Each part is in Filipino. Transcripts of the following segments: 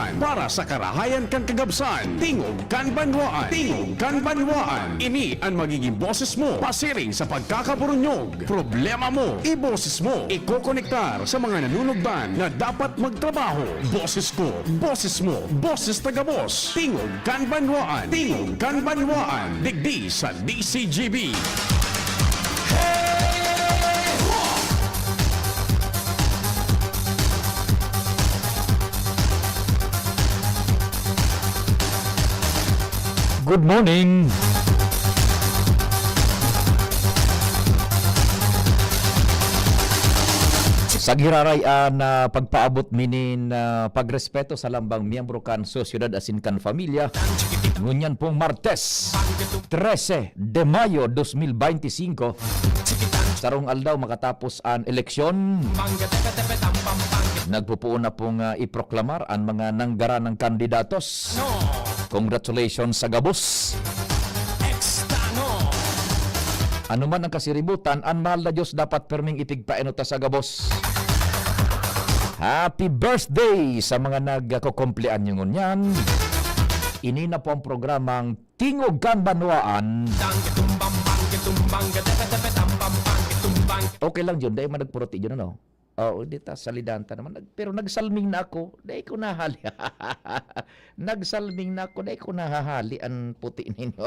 Tinugan para sa karahayan kan kagabsan. Tingog kan banwaan. Tingog kan banwaan. Ini ang magiging boses mo pasiring sa pagkakaburunyog. Problema mo, iboses mo. Ikokonektar sa mga nanunugban na dapat magtrabaho. Boses ko, boses mo, boses taga-boss. Tingog kan banwaan. Tingog kan banwaan. Digdi sa DCGB. Good morning. Sa girarayan na pagpaabot minin pagrespeto sa lambang miyembro kan sosyedad asin kan familia. Ngunyan pong Martes, 13 de Mayo 2025. Sarong aldaw makatapos ang eleksyon. Nagpupuon na pong iproklamar ang mga nanggara ng kandidatos. Congratulations sa gabos. Ano man ang kasiributan, ang mahal na Diyos dapat perming itigpaenota sa gabos. Happy birthday sa mga nagkukumplean nyo ngunyan. Ini na po ang programang Tingog kan Banwaan. Okay lang yun, dahil managpuroti yun, ano? Oo, di ta salidanta naman. Pero nagsalming na ako, dahil ko nahali. Nagsalming na ako, dahil ko nahahali ang puti ninyo.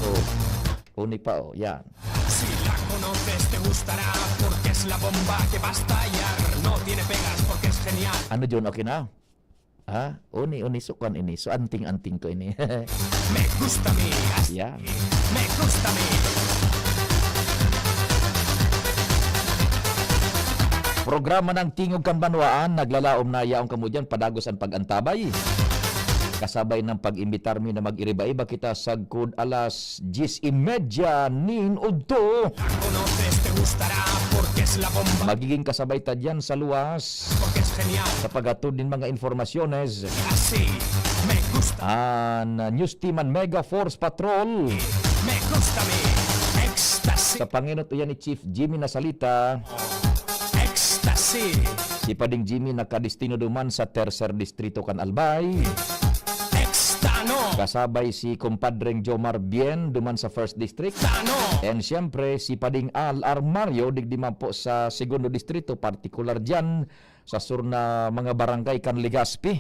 Oh, uni pa, oh, yan. Si la conoces te gustará porque es la bomba que va a estallar. No tiene pegas porque es genial. Ano yun, okay na? Ha? Uni, sukan ini. So, anting-anting ko ini. Me gusta mi así. Yan. Me gusta mi. Programa ng Tingog kan Banwaan, naglalaom na yaong kamudyan padagos ang pag-antabay. Kasabay ng pag-imbitar mi na mag-iriba-iba kita sagkod alas 10:30 nin udto. Conoces te gustará porque es la bomba Magiging kasabay ta dyan sa luwas porque es genial. sa pagatod din mga informasyones. Así. Me gusta. Ang News Team and Mega Force Patrol. Me gusta mi. Éxtasis. Sa Panginot yan ni Chief Jimmy Nasalita. Éxtasis. Si Pading Jimmy nakadestino duman sa Tercer Distrito kan Albay. Extano. Kasabay si Compadreng Jomar Bien duman sa First District. Tano. And siyempre si Pading Al Armario digdiman po sa Segundo Distrito, partikular dyan sa sur na mga barangay kan Legazpi.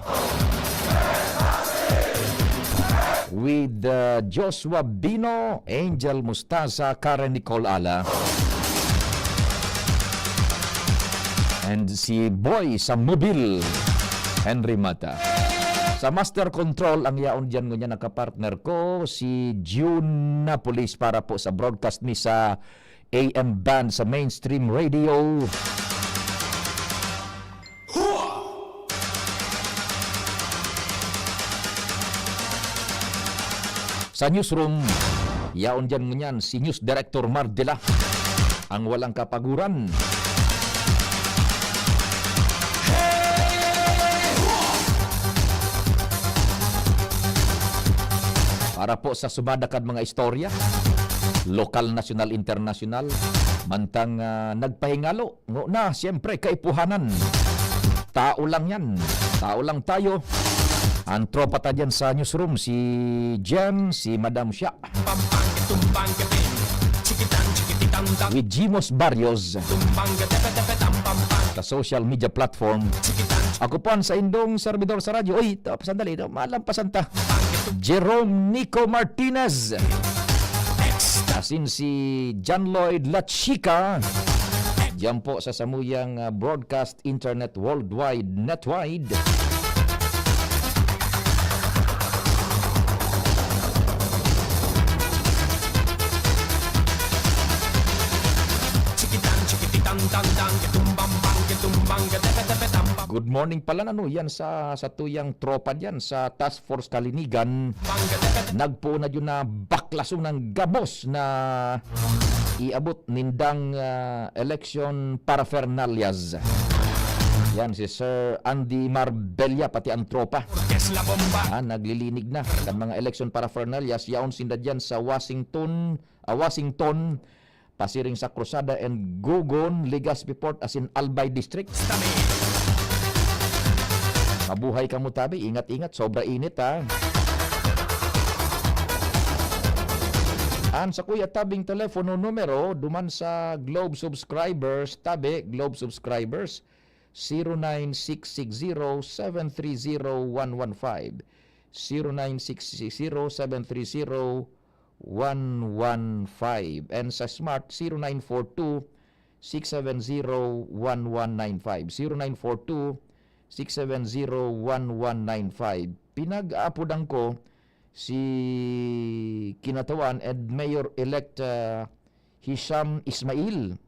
With Joshua Bino, Angel Mustaza, Karen Nicole Ala. And si Boy sa Mobile, Henry Mata. Sa Master Control, ang yaon dyan ngunyan nakapartner ko, si June Napolis para po sa broadcast mi sa AM band sa mainstream radio. Sa newsroom, yaon dyan ngunyan si News Director Mardela, ang walang kapaguran. Para po sa sumadakan mga istorya, lokal, nasyonal, internasyonal, mantang nagpahingalo. Ngo na, siyempre, kaipuhanan. Tao lang yan. Tao lang tayo. Ang tropa ta dyan sa newsroom, si Jen, si Madam Sha. Pampang tumbang gating. Chikitan chikititan dang. With Jimos Barrios, Tumbang gatepe tam pampang. sa social media platform. Chikitan Ako po ang sa indong servidor sa radyo. Uy, sandali, malampasan ta. Jerome Nico Martinez. Asin si John Lloyd Lachica. Diyan po sa samuyang broadcast internet worldwide, netwide. chikitan chikititan dang dang. Tumbang gatepe tam pampang. Good morning pala ano yan sa tuyang tropa diyan sa Task Force Kalinigan. Nagpo na yun na baklasong ng gabos na iabot nindang election paraphernalias. Yan si Sir Andy Marbella pati ang tropa. Es la bomba. Naglilinig na ng mga election paraphernalias yaon sinda dyan sa Washington, pasiring sa Cruzada and Gugon, Legazpi Port as in Albay District. Stami. Mabuhay ka mo tabi, ingat-ingat, sobra init ha. Ang sa kuya tabing telepono numero duman sa Globe subscribers, tabi Globe subscribers 09660730115 09660730115 and sa Smart 0942-670-1195 0942-670-1195. Pinag-aapodan ko si kinatawan and Mayor-elect Hisham Ismail.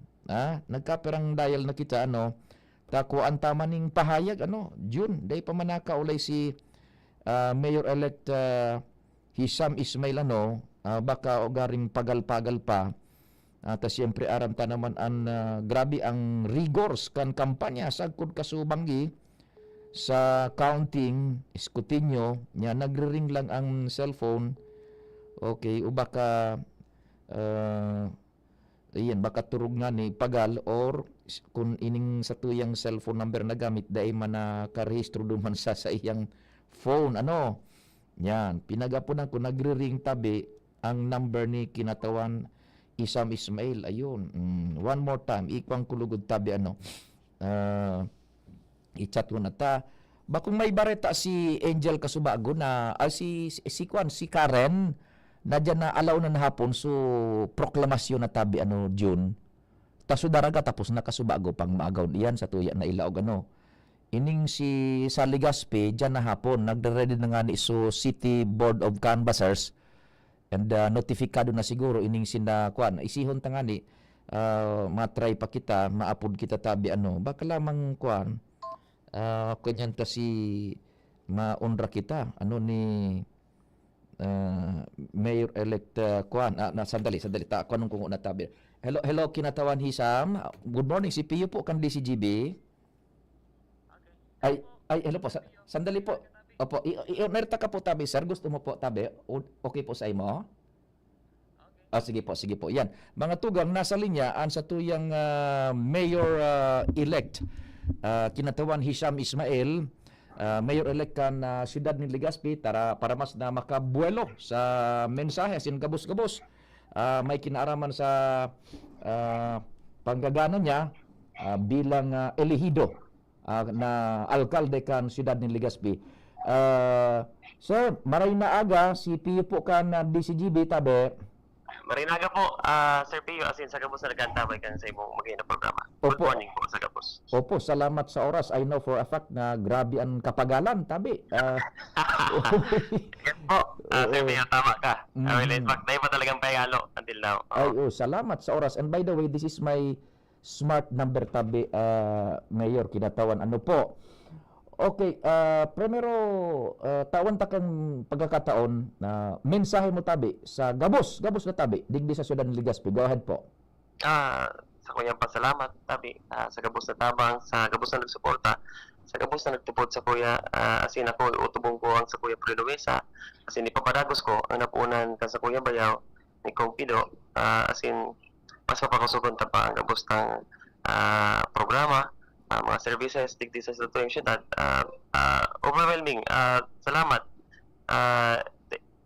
Nagkaperang dial na kita, tako ang tama ning pahayag, June, day pa manaka ulay si Mayor-elect Hisham Ismail, baka o garing pagal-pagal pa. At siyempre aram ta naman ang grabe ang rigors kan kampanya sagkod kasubanggi sa counting eskutinyo nya nagre-ring lang ang cellphone. Okay, o baka baka turog nga ni pagal or kung ining sa tuyang cellphone number na gamit dai man nakarehistro duman sa iyang phone, yan pinagapunan ko nagre-ring tabi ang number ni kinatawan Hisham Ismail. Ayun, one more time ikwang kulugod tabi i-chat mo na ta. Bakong may bareta si Angel Kasubago na si Karen na dyan na alaw na hapon so proklamasyon na tabi June. Taso daraga tapos na Kasubago pang maagaw diyan sa tuya na ilaog Ining si Sally Gaspi dyan na hapon nagre-ready na nga ni so City Board of Canvassers and notifikado na siguro ining sina kuan isihon ta nga ni matry pa kita maapod kita tabi baka lamang kuan kanyan ta si maunra kita ni Mayor-elect kuan sandali ta kuanong kung natabi. Hello kinatawan Hisham, good morning, si Pio po kan DCGB. Ay hello po, sandali po. Opo, nerta ka po tabi sir, gusto mo po tabi? Okay po sa imo? Sige po. Yan. Mga tugang nasa linya an sa tuyang Mayor-elect kinatawan Hisham Ismail, Mayor-elect kan siyudad ni Legazpi para mas na makabuelo sa mensahe sin gabos-gabos. May kinaaraman sa panggagana niya bilang elehido na alkalde kan siyudad ni Legazpi. Sir, maray na aga si Pio po kan DCGB tabi. Marinaga po, Sir Pio, asin sa Gabos na nagkantabay kan sa imong magiging na programa. Good morning po sa Gabos. Opo, salamat sa oras. I know for a fact na grabe ang kapagalan, tabi. Yes po, Sir Pio, tama ka. Well, in fact, dahil pa talagang pahalo until now. Salamat sa oras. And by the way, this is my smart number tabi, Mayor, kinatawan. Po? Okay, primero tawan ta kang pagkakataon na mensahe mo tabi sa gabos na tabi digdi sa siyudad ng Legazpi. Go ahead po. Sa kuyang pasalamat tabi sa gabos na tabang, sa gabos na nagsuporta, sa gabos na nagtupod sa kuya, asin ako utubong ko ang sa kuya Priluesa, asin ipapadagos ko ang napunan kan sa kuya Bayaw ni Kong Pido, asin mas mapakasugon ta pa ang gabos ng programa, mga services digdi sa tuyong syudad. Overwhelming. Salamat.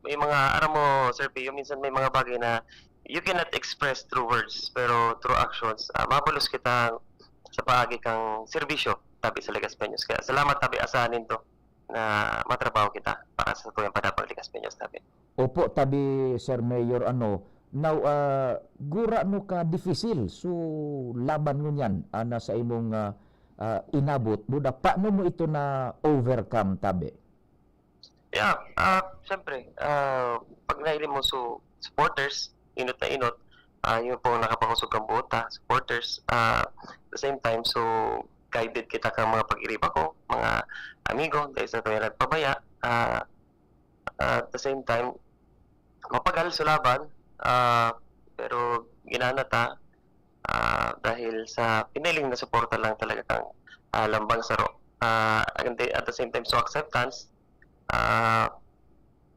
May mga aram mo, Sir Pio, minsan may mga bagay na you cannot express through words pero through actions. Mabalos kita sa paagi kang serbisyo tabi sa Legazpeños. Kaya salamat tabi, asahanin to na matrabaho kita para sa tuyong padapang Legazpeños tabi. Opo tabi, Sir Mayor, now gura no ka difficile so laban mo niyan sa imong inabot, buda paano mo ito na overcome tabi? Yeah, siyempre, pag nahilim mo supporters, inot na inot, yun po nakapakusog kang buota, supporters, the same time, so guided kita kang mga pag-iriba ko, mga amigo, dahil sa tuwing nagpabaya, at the same time, mapagal sa laban, pero ginanata, dahil sa piniling na suporta lang talaga kang lambang saro. At the same time, so acceptance,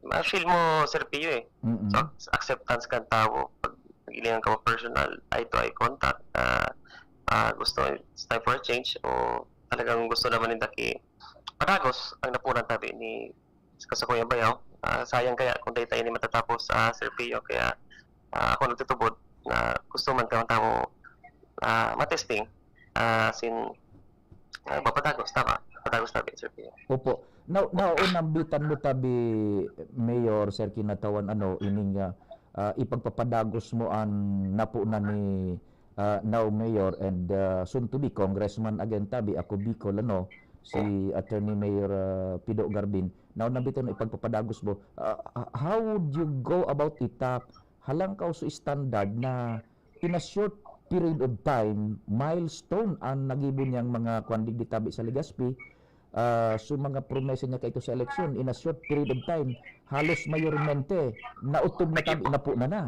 ma-feel mo, Sir Pio So acceptance kang tao, pag nagilingan ka mo personal, eye-to-eye contact, gusto, it's time for a change, o talagang gusto naman nila Padagos ang napunan tabi ni Kasakuyang Bayaw. Sayang kaya kung data ini matatapos sa Sir Pio, kaya ako nagtutubod na gusto man ka tamo matesting sin Papadagos, tama? Papadagos tabi, Sir Pio. Opo. Naunambitan mo tabi, Mayor, Sir Kinatawan, ining ipagpapadagos mo ang napuna ni now Mayor and soon to be Congressman again tabi, ako Bicol, si Attorney Mayor Pido Garbin. Naunambitan mo ipagpapadagos mo. How would you go about it? Halang ka sa standard na in a short period of time, milestone ang nagibo niyang mga kwandig di tabi sa Legazpi. So mga promesa niya kaito sa eleksyon in a short period of time, halos mayormente nautob na tabi, napuna na.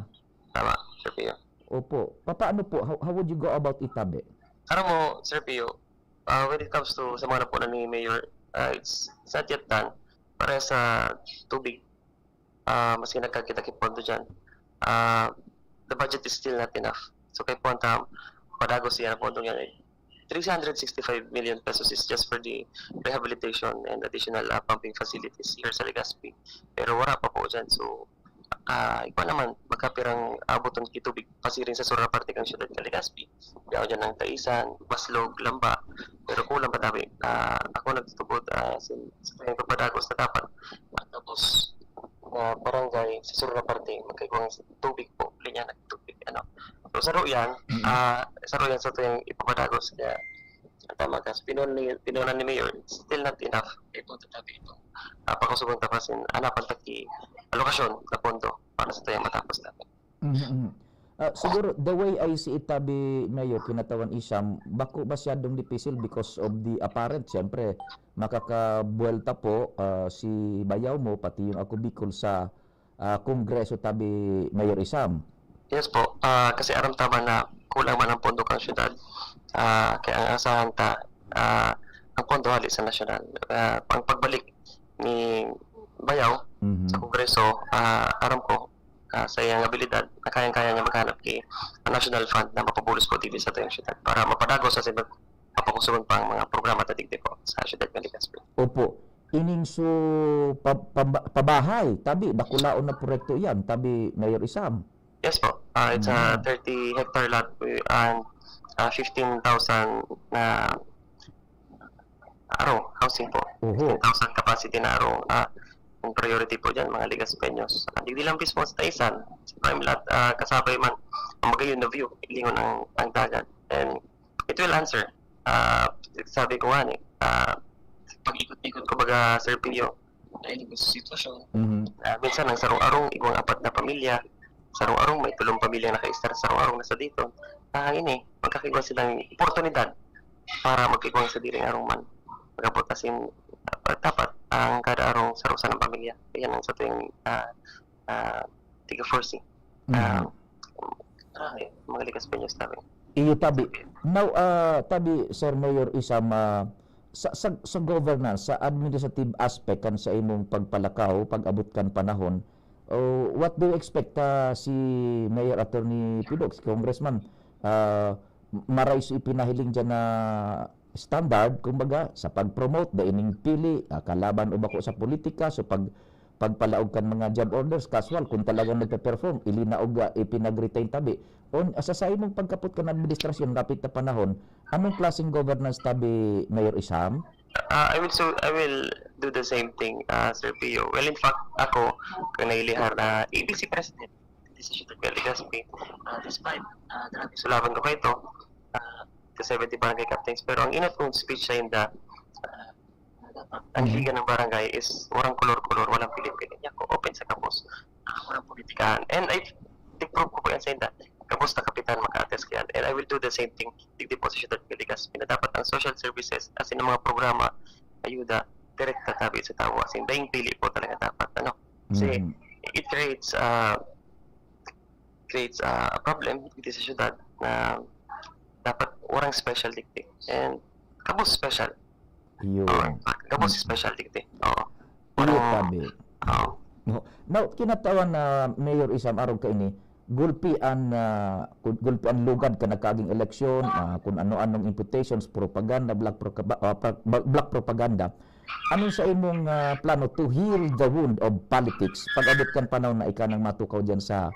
Tama, Sir Pio. Opo. Paano po? How would you go about it, tabi? Alam mo, Sir Pio, when it comes to sa mga napunan ni Mayor, it's not yet done. Para sa tubig, maski nagkakita-kipondo dyan, the budget is still not enough. So kay Ponta, Padagos yan ang pondo niya 365 million pesos is just for the rehabilitation and additional pumping facilities here sa Legazpi. Pero wala pa po dyan. So, ikaw naman, magkapirang abuton kitubig pasirin sa surang parte ng syudad ng Legazpi. Diyaw dyan ng Taisan, Baslog, Lamba. Pero kulang pa tabi. Ako nagtutubod sa kanyang Papadagos na dapat matapos barangay sa surang parte magkaikuang tubig po. Linya nagtubig. So, saro yan sa ito yung Ipapadagos. Kaya, tama ka. Pinunan ni Mayor, still not enough. Ito tatabi ito. Pakasubang tapasin, anapan taki alokasyon na pondo para sa ito yung matapos natin. Siguro, the way I see it, tabi, Mayor, Kinatawan Isam, bako masyadong difficile because of the apparent, siyempre, makakabuelta po si Bayaw mo, pati yung ako Bicol sa Kongreso, tabi, Mayor Isam. Yes po, kasi aram tama na kulang man ang pondo kang syudad. Kaya ang asahan ang pondo hali sa nasyonal. Ang pagbalik ni Bayaw sa Kongreso, aram ko sa iyang abilidad na kayang-kaya niya maghanap kay national fund na mapabulos po dito sa tayong syudad para mapadagos sa mapakusugan pang mga programa at digdi po sa syudad ng Legazpi. Opo. Ining so pabahay, tabi, dakulaon na proyekto yan, tabi, Mayor Isam. Yes po. It's a 30-hectare lot and 15,000 na araw housing po. 15,000 capacity na araw. Ang priority po dyan, mga Legazpeños. Hindi lang mismo sa Taisan. Sa prime lot, kasabay man ang magayon na view, ilingon ang dagat. And it will answer. Sabi ko nga pag-ikot-ikot ko baga Sir Pio, dahil sa sitwasyon. Minsan ang sarong-arong, ibang apat na pamilya, sarong-arong may tulong pamilya naka-star, sarong-arong nasa dito. Magkakigwa silang oportunidad para magkigwang sa diring arong man. Magkaputasin, dapat ang kada arong sarusan ng pamilya. Yan ang sa tuwing tiga-forcing. Mga Legazpeños tabi. Iyo tabi. Now, tabi, Sir Mayor Isam, sa governance, sa administrative aspect kan sa imong pagpalakaw, pag-abot kan panahon, what do you expect si Mayor Attorney Pidok, si Congressman, maray so ipinahiling dyan na standard, kumbaga, sa pag-promote, daining pili, kalaban o bako sa politika, so pagpalaog kan mga job orders, casual, kung talagang nagpe-perform, ilinaog ipinag-retain tabi. Sa imong pagkapot kan administrasyon, kapit na panahon, anong klaseng governance tabi, Mayor Isam? I will do the same thing, Sir Pio. Well, in fact, ako, kanahilihar na ABC President, this is the Legazpi, despite, sulaban ko ito, the 70 barangay captains, pero ang inat kong speech sa inda, ang liga ng barangay is walang kolor-kolor, walang pilip-pilip niya ko, open sa kapos, walang politikahan. And I prove ko po yan sa inda, kapos na kapitan maka-attest yan. And I will do the same thing, digdi po sa syudad ng Legazpi, na dapat ang social services, as in mga programa, ayuda, direct tatabi sa tao, as in daing pili po talaga dapat, kasi it creates a problem dito sa syudad na dapat orang special dikti. And kabos special. Yun. Kabos special dikti. Oo. Iyo tabi. Oo. Now, kinatawan na Mayor Isam arog ka ini, gulpian lugad ka nagkaging eleksyon, kung ano-anong imputations, propaganda, black propaganda. Anong sa imong plano to heal the wound of politics pag abot kan panahon na ika nang matukaw diyan sa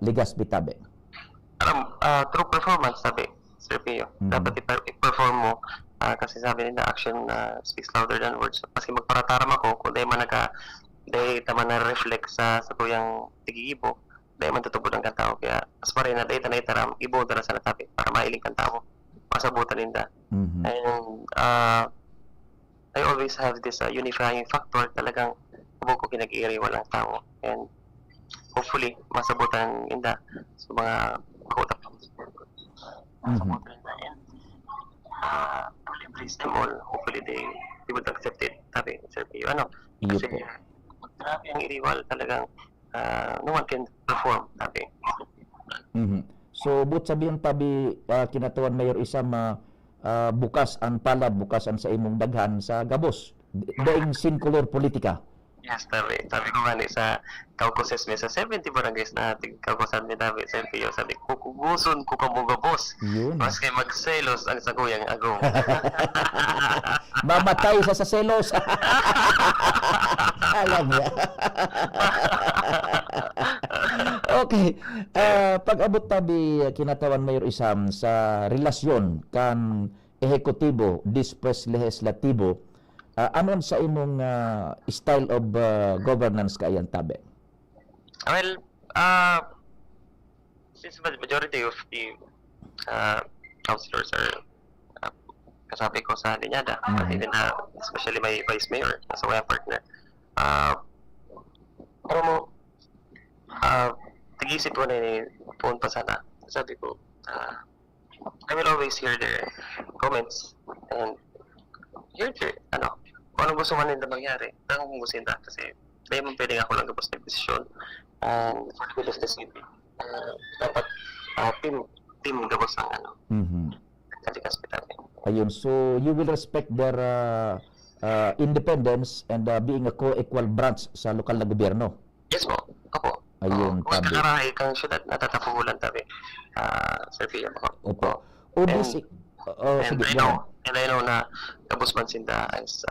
Legazpi tabi? Through performance, sabi, Sir Pio. Dapat i-perform mo. Kasi sabi nila, action speaks louder than words. Maski magparataram ako, kung dahil man dahil tama na reflect sa kuyang tigigibo, dahil man tutubod ang kantao. Kaya, as pa rin na dahil tanay taram, ibo na sa natabi para mailing kantao. Masabutan ninda. And, I always have this unifying factor. Talagang, huwag ko kinag-iiri walang tao. And, hopefully, masabutan ninda sa mga makutap ng masabutan ninda. And, fully please them all. Hopefully, they would accept it. Sabi, Sir Pio, Iyo kasi, po. grabe ang iriwal talagang, no one can perform. Sabi. So, but sabihin tabi kinatawan Mayor Isam bukas ang palad, bukas ang sa imong daghan sa gabos. Daing sinkulor politika. Yes, sabi ko nga sa Caucasus sa 70 barangays na ating Caucasan ni David Sir Pio, sabi ko, kukuguson ko ka mga boss. Yun. Mas kay magselos ang saguyang agong. Mamatay sa selos. Alam niya. Okay. Pag-abot tabi kinatawan Mayor Isam sa relasyon kan ehekutibo dispres legislatibo, anon sa imong style of governance kaayan tabi? Well, since the majority of the councilors are kasabi ko sa linyada, even especially my vice mayor, sa wayang partner, pero mo, tig-isip ko na puun pa sana. Sabi ko, I will always hear their comments and hear their, kung anong gusto man nila mangyari, tanong kung gusto nila kasi hindi mo pwedeng ako lang gabos ng desisyon and for the good of the city, dapat team gabos ang Legazpi tabi. Ayun, so you will respect their independence and being a co-equal branch sa lokal na gobyerno. Yes po, opo. Ayun, kung tabi. kakarahay kang syudad, natatapulan tabi. Sir Pia po. Opo. Sige, And I know na Gabos Mansinda is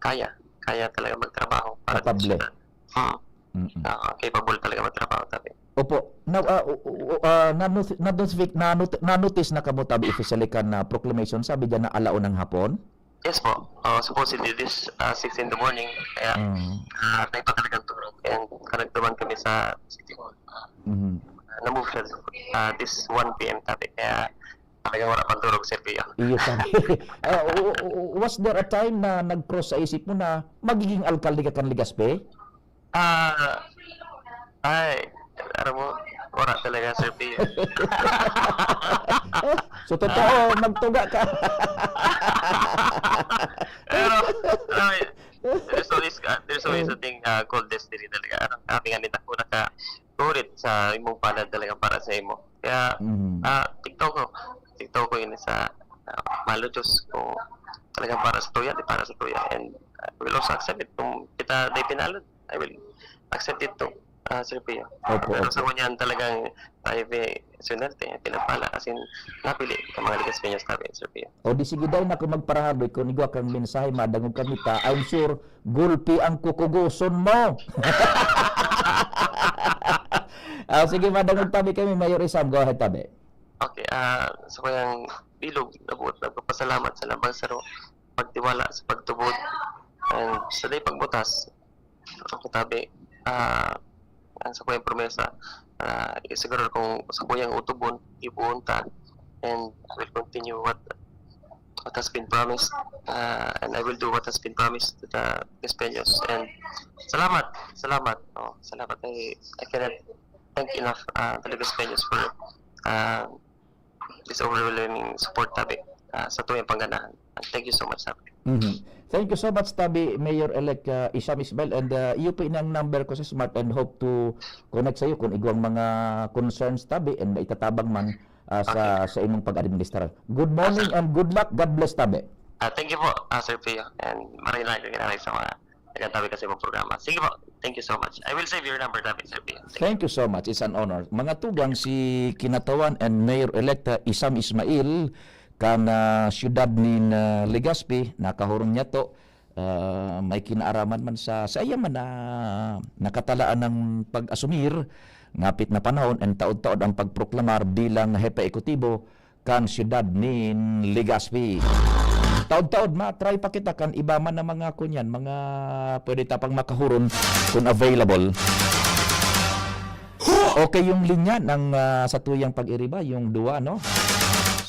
kaya talaga magtrabaho para sa Kapable. syudad. Capable talaga magtrabaho tabi. Opo. Now, na-notice na kamo tabi officially kan na proclamation, sabi dyan na alaon ng hapon? Yes po. Supposedly this 6 in the morning, kaya tayo pa talagang turog. And karagdaman kami sa City Hall. Na-move siya this 1 p.m. tabi. Kaya talagang wala pang turog, Sir Pia. Iyo sabi. Was there a time na nag-cross sa isip mo na magiging alkalde ka kan Legazpi? Alam mo, wala talaga, Sir Pia. So, totoo, magtuga ka. Pero, there's always a thing called destiny talaga. Kami nga nita ko naka-turit sa imong palad talaga para sa imo. Kaya, TikTok ko yun sa malo Diyos kung talagang para sa tuya, di para sa tuya. And I will also accept it. Kung kita di pinalad, I will accept it too. Sir Pio. Pero sa kunyan talagang tayo sunerte, pinagpala kasi napili ang mga Legazpiños natin, Sir Pio. O di sige daw na kung magparahaboy kung igwa kang mensahe madangog kanita, I'm sure gulpi ang kukuguson mo. Sige, madangog tabi kami, Mayor Isam. Go ahead tabi. Okay, sa kuyang bilog, nagpapasalamat sa labang saro, pagtiwala sa pagtubod, and sa day pagbutas, ako tabi, sa kuyang promesa, isiguro kung sa kuyang utubon, ibuuntan, and I will continue what has been promised, and I will do what has been promised to the Legazpiños. And salamat. I cannot thank enough the Legazpiños for this overwhelming support tabi sa tuyang pangganahan. Thank you so much, Tabi. Thank you so much, Tabi, Mayor-elect Isam Ismail. And iyo po inang number ko sa Smart and hope to connect sa iyo kung igwang mga concerns, Tabi, and itatabang man sa imong pag-administrar. Good morning and good luck. God bless, Tabi. Thank you po, Sir Pio. And maraming kinalay sa mga nagkatabi kasi mong programa. Sige po. Thank you so much. I will save your number, Tabi, Sir Pio. Thank you so much. It's an honor. Mga tugang si Kinatawan and Mayor-elect Isam Ismail kan syudad ni Legazpi nakahurong niya to may kinaaraman man sa iya man na nakatalaan ng pag-asumir ngapit na panahon and taod-taod ang pagproklamar bilang hepe ekutibo kan syudad ni Legazpi. Taod-taod ma-try pa kita kan iba man na mga kunyan, mga pwede tapang makahuron kung available. Okay yung linya ng sa tuyang pag-iriba, yung duwa, no?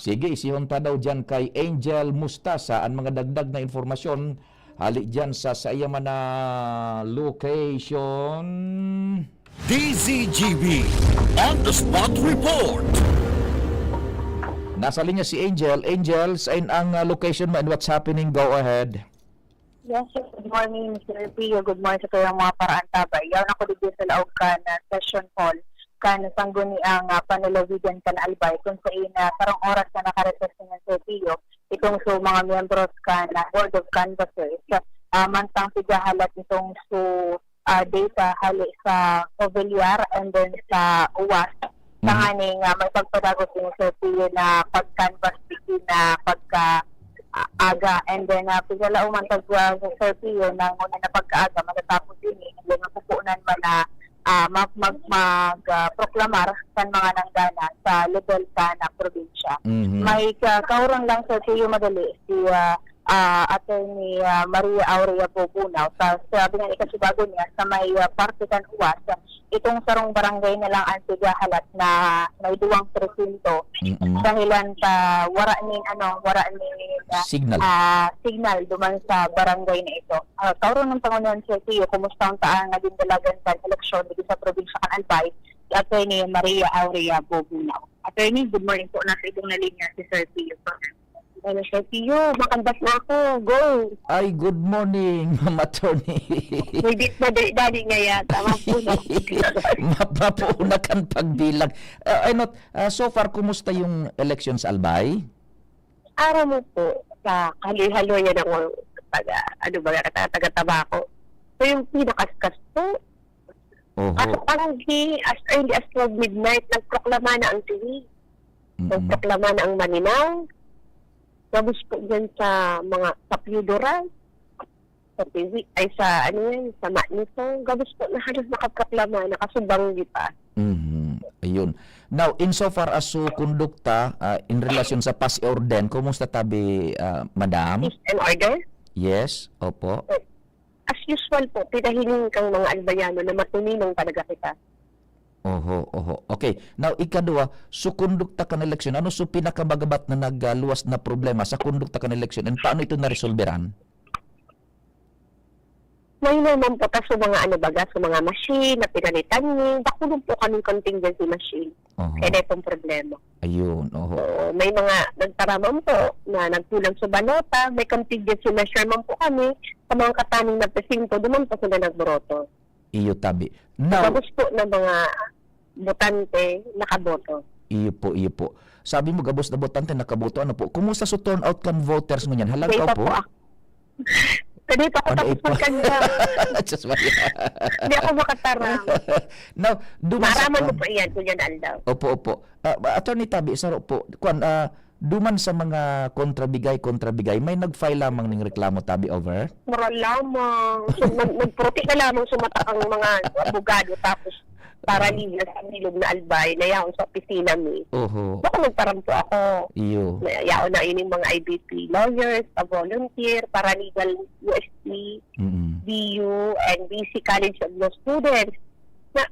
Sige, isihon ta daw dyan kay Angel Mustasa ang mga dagdag na informasyon. Hali dyan sa iya man na location. DZGB On The Spot Report. Nasa linya si Angel. Angel, saan ang location mo and what's happening? Go ahead. Yes, sir. Good morning, Mr. Pio. Good morning sa kayong mga paraan tabay. Yaw na ko dito sa laog ka na session hall ka na sangguni ang panalawigan ka na albay kung sa ina parang oras na nakarequest ng Sir Pio itong so mga membros ka na Board of Canvassers mantang sigahalat itong so data hali sa Ovillar and then sa UWAS Tanganing may pagpadagos yung Sir Pio na pag-canvas begin na pagka-aga and then pigala umantag sa Sir Pio na una na pagka-aga matatapos din and then mapupunan man na mag-proklamar sa mga nanggana sa level ka na probinsya. May kaurang lang Sir Pio madali si Attorney Maria Aurea Bobunaw sa sabi nga ikasubago niya sa may parte kan UWAS itong sarong barangay na lang ang sigahalat na may duwang presinto dahilan pa wara ni Signal. Signal duman sa barangay na ito. Kauron ng Pangunahan Sir Pio, kumusta ang taan naging dalagan sa eleksyon dito sa probinsya kan Albay, Attorney Maria Aurea Bobunaw. Attorney, good morning po. Nasa itong na linya si Sir Pio. Sir Pio, makandas na ako. Go! Ay, good morning, Ma'am Attorney. Hindi pa dali nga yata. Mapauna kan pagbilang. So far, kumusta yung election sa Albay? Araw mo po, sa haloy-haloy yan ako taga-tabako. So yung pinakaskas po, at parang as early as 12 midnight, nagproklama na ang TV. Nagproklama na ang Maninaw. Tapos po dyan sa mga Sapyudora, sa TV, ay sa sa Manito. Gabos po na halos nakaproklama, nakasubang pa. Ayun. Now, insofar as so kondukta in relasyon sa pass orden, kumusta tabi, Madam? Peace and order? Yes, opo. As usual po, pinahiling kang mga albayano na matuninong talaga kita. Oho. Okay. Now, ikadua, so kondukta kan eleksyon, ano so pinakabagabat na nagluwas na problema sa kondukta kan eleksyon and paano ito na-resolveran? May naman po sa mga sa mga machine na pinalitan niyo. Bakulong po kaming contingency machine. Kaya itong problema. Ayun, oho. So, may mga nagtaraman po na nagkulang sa balota. May contingency measure man po kami sa mga kataning na presinto. Duman po sila nagboroto. Iyo tabi. Now, Tapos po ng mga botante nakaboto. Iyo po. Sabi mo, gabos na botante nakaboto. Ano po? Kumusta so turnout kan voters mo yan? Halagaw po? Pwede pa ako tapos magkanda. Just Maria. Hindi ako makatarang. Now, Maaraman mo po iyan, Kuya Aldaw. Opo. Attorney Tabi, saro po. Duman sa mga kontrabigay, may nag-file lamang ng reklamo Tabi over? Mura lamang. So, nagprote na lamang sumata ang mga abogado tapos para linya sa bilog na albay na yaon sa opisina mi. Baka nagparampo ako. Iyo. Yaon na ining mga IBP lawyers, volunteer, paralegal UST, BU, and BC College of Law students. Na,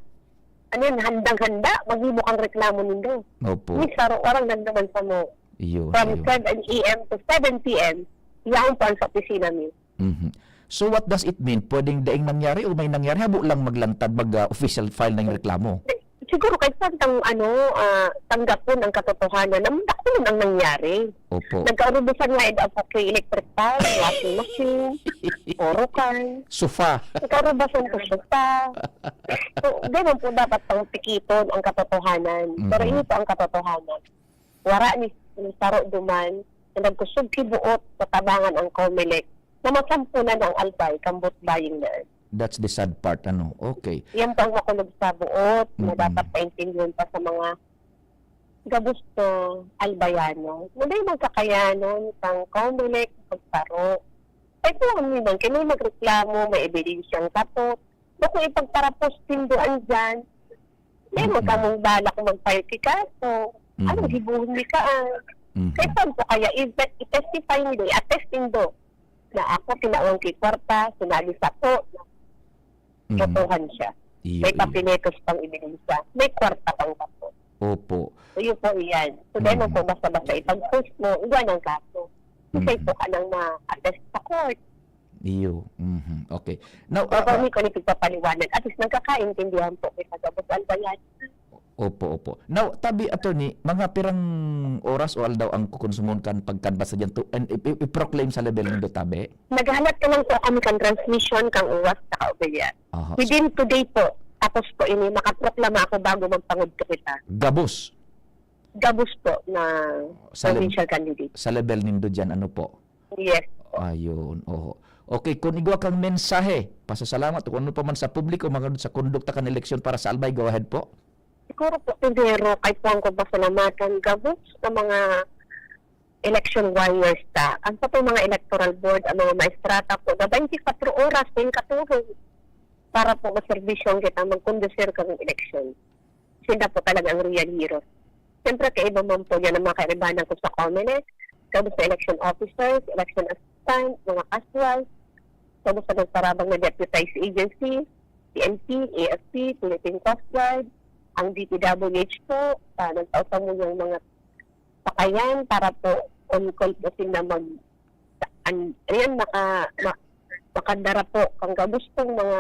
handang-handa, maghimo kang reklamo nindo. Opo. May saro-arang nagdaman sa mo. Iyo. From 7 a.m. to 7 p.m., yaon pa sa opisina mi. So what does it mean? Pwedeng daing nangyari o may nangyari? Habo lang maglantad official file ng reklamo? Siguro kahit saan tanggapon ang katotohanan na dakon ang nangyari. Opo. Nagkaurubusan nga ito kay electric fan, washing machine, orokan. Sofa. Nagkaurubusan ko sofa. So, ganoon po dapat pang pikiton ang katotohanan. Pero ito ang katotohanan. Wara ni Saro Duman na nagkusog kibuot sa tabangan ang COMELEC na masampunan ang albay, kambot buying na. That's the sad part, Okay. Yan pang makulog sa buot na dapat paintindihan pa sa mga Gabusto Albayano. Muna yung magkakayanon, pang Comelec, pagparo. Ay po ang minang, kaya magreklamo, may ebidensyang tapos. Kung ipagparapos tindoan dyan, meron ka mong balak mag-file kaso. Ano, hibuhin ka Kaya saan po kaya, i-testify nila, i-attesting do na ako tinawang kay kwarta, sinali sa po, totohan siya. May papinetos pang ebidensya, may kwarta pang kaso. Opo. So yun po yan. So dahil po basta-basta ipag-post mo, iwan ang kaso. Kasi po ka nang ma-attest sa court. Iyo. Okay. Now, So kung ko nipagpapaliwanag, at least nagkakaintindihan po kay Kagabos Albayan. opo. Now, tabi attorney, mga pirang oras o aldaw ang kukonsumon kan pagkanbas sa dyan to and i-proclaim sa level ng tabi? Naghahanap ka lang po kami kang transmission, kang uwas, sa kaubayan. Aha. Within today po, tapos po ini, makaproklama ako bago magpangod ko kita. Gabos Gabos po na Sa provincial candidate. sa level nindo dyan, ano po? Yes. Ayun, oho. Okay, kung igwa kang mensahe, pasasalamat kung ano pa man sa publiko, mga sa kondukta kan eleksyon para sa Albay, go ahead po. Siguro po, pero kahit po ang pasalamatan, Gabos, sa mga election warriors ta. Ang sa po mga electoral board, ang mga maestrata po, na 24 oras din katulong para po maservisyon kita mag-conducer kang election. Sila po talaga ang real heroes. Siyempre, kaiba man po yan ang mga kaibanan ko sa Comelec, Gabos sa election officers, election assistant, mga casuals, Gabos sa nagparabang na deputized agency, PNP, AFP, Philippine Coast Guard, ang DPWH po, nagtausa mo yung mga pakayan para po on-call po sila makandara po kung gustong mga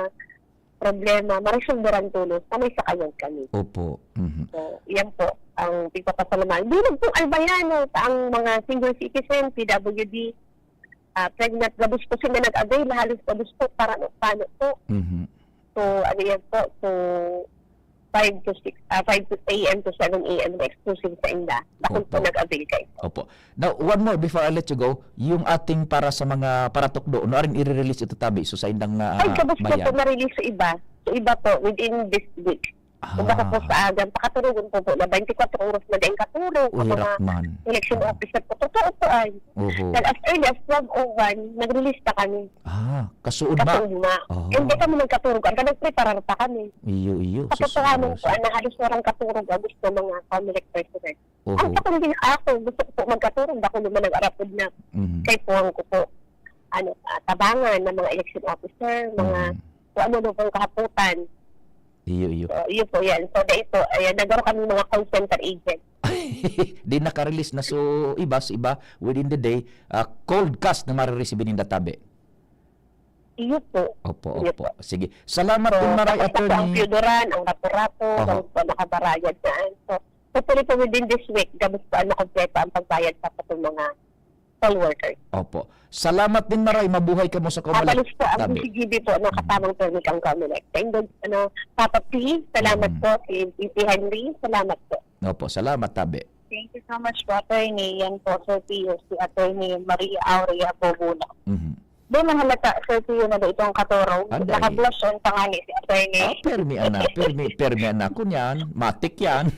problema, marisulbaran tulos, kamay sa kayan kami. Opo. So, yan po ang pagpapasalamat. Bilang po Albayano, ang mga senior citizen, PWD, pregnant, gabos po sila nag-avail, halos gabos po para paano po. So, ano yan po, so 5 to 8 a.m. to 7 a.m. na exclusive sa inda. Bakit po Opo. nag-avail kayo? Opo. Now, one more before I let you go, yung ating para sa mga paratukdo, no rin i-release ito tabi so sa indang Ay, kabos po bayan. na-release sa iba. So, iba po, within this week. Kung baka po sa agam, pakaturugan po na 24 oras na din katulog. Ang mga Uhirak man. election officer po, totoo po ay. Oho. Dahil as early as 12:01, nag-release na kami. Kasuod ba? Katulma. Oh. Hindi kami nagkatulog. Ang nag-preparar pa kami. Iyo. Katotohanan po, na halos warang katulog ang gusto ng mga Comelec president. Ang kapag hindi ako, gusto ko po magkatulog. Ako naman nag-arapod na kay puwang ko po. Tabangan ng mga election officer, mga kung ano pong kahaputan. Iyo. So, yun po yan. So, ito, nagkaroon kami mga call center agent. Di naka-release na so iba within the day cold cast na marireceive din tabi. Iyo po. Opo. Iyo po. Sige. Salamat So, din maray tapos po ang attorney. Piodoran, ang rapo-rapo, ang nakabarayad dyan. So, hopefully po within this week, gabos po na kompleto ang pagbayad sa patong mga poll workers. Opo. Salamat din maray, mabuhay ka mo sa Comelec. Kapalis po ang CCGB po ng katamang permit ang Comelec. Thank you, Papa P. Salamat po. Si P. Henry. Salamat po. Opo, salamat tabi. Thank you so much po, Attorney. Yan po, Sir Pio, si Attorney Maria Aurea Bobuna. Di man halata, Sir Pio, na ito ang katuro. Anday. Naka-blush ang pangalan si Attorney. Permi anak ko niyan, matik yan.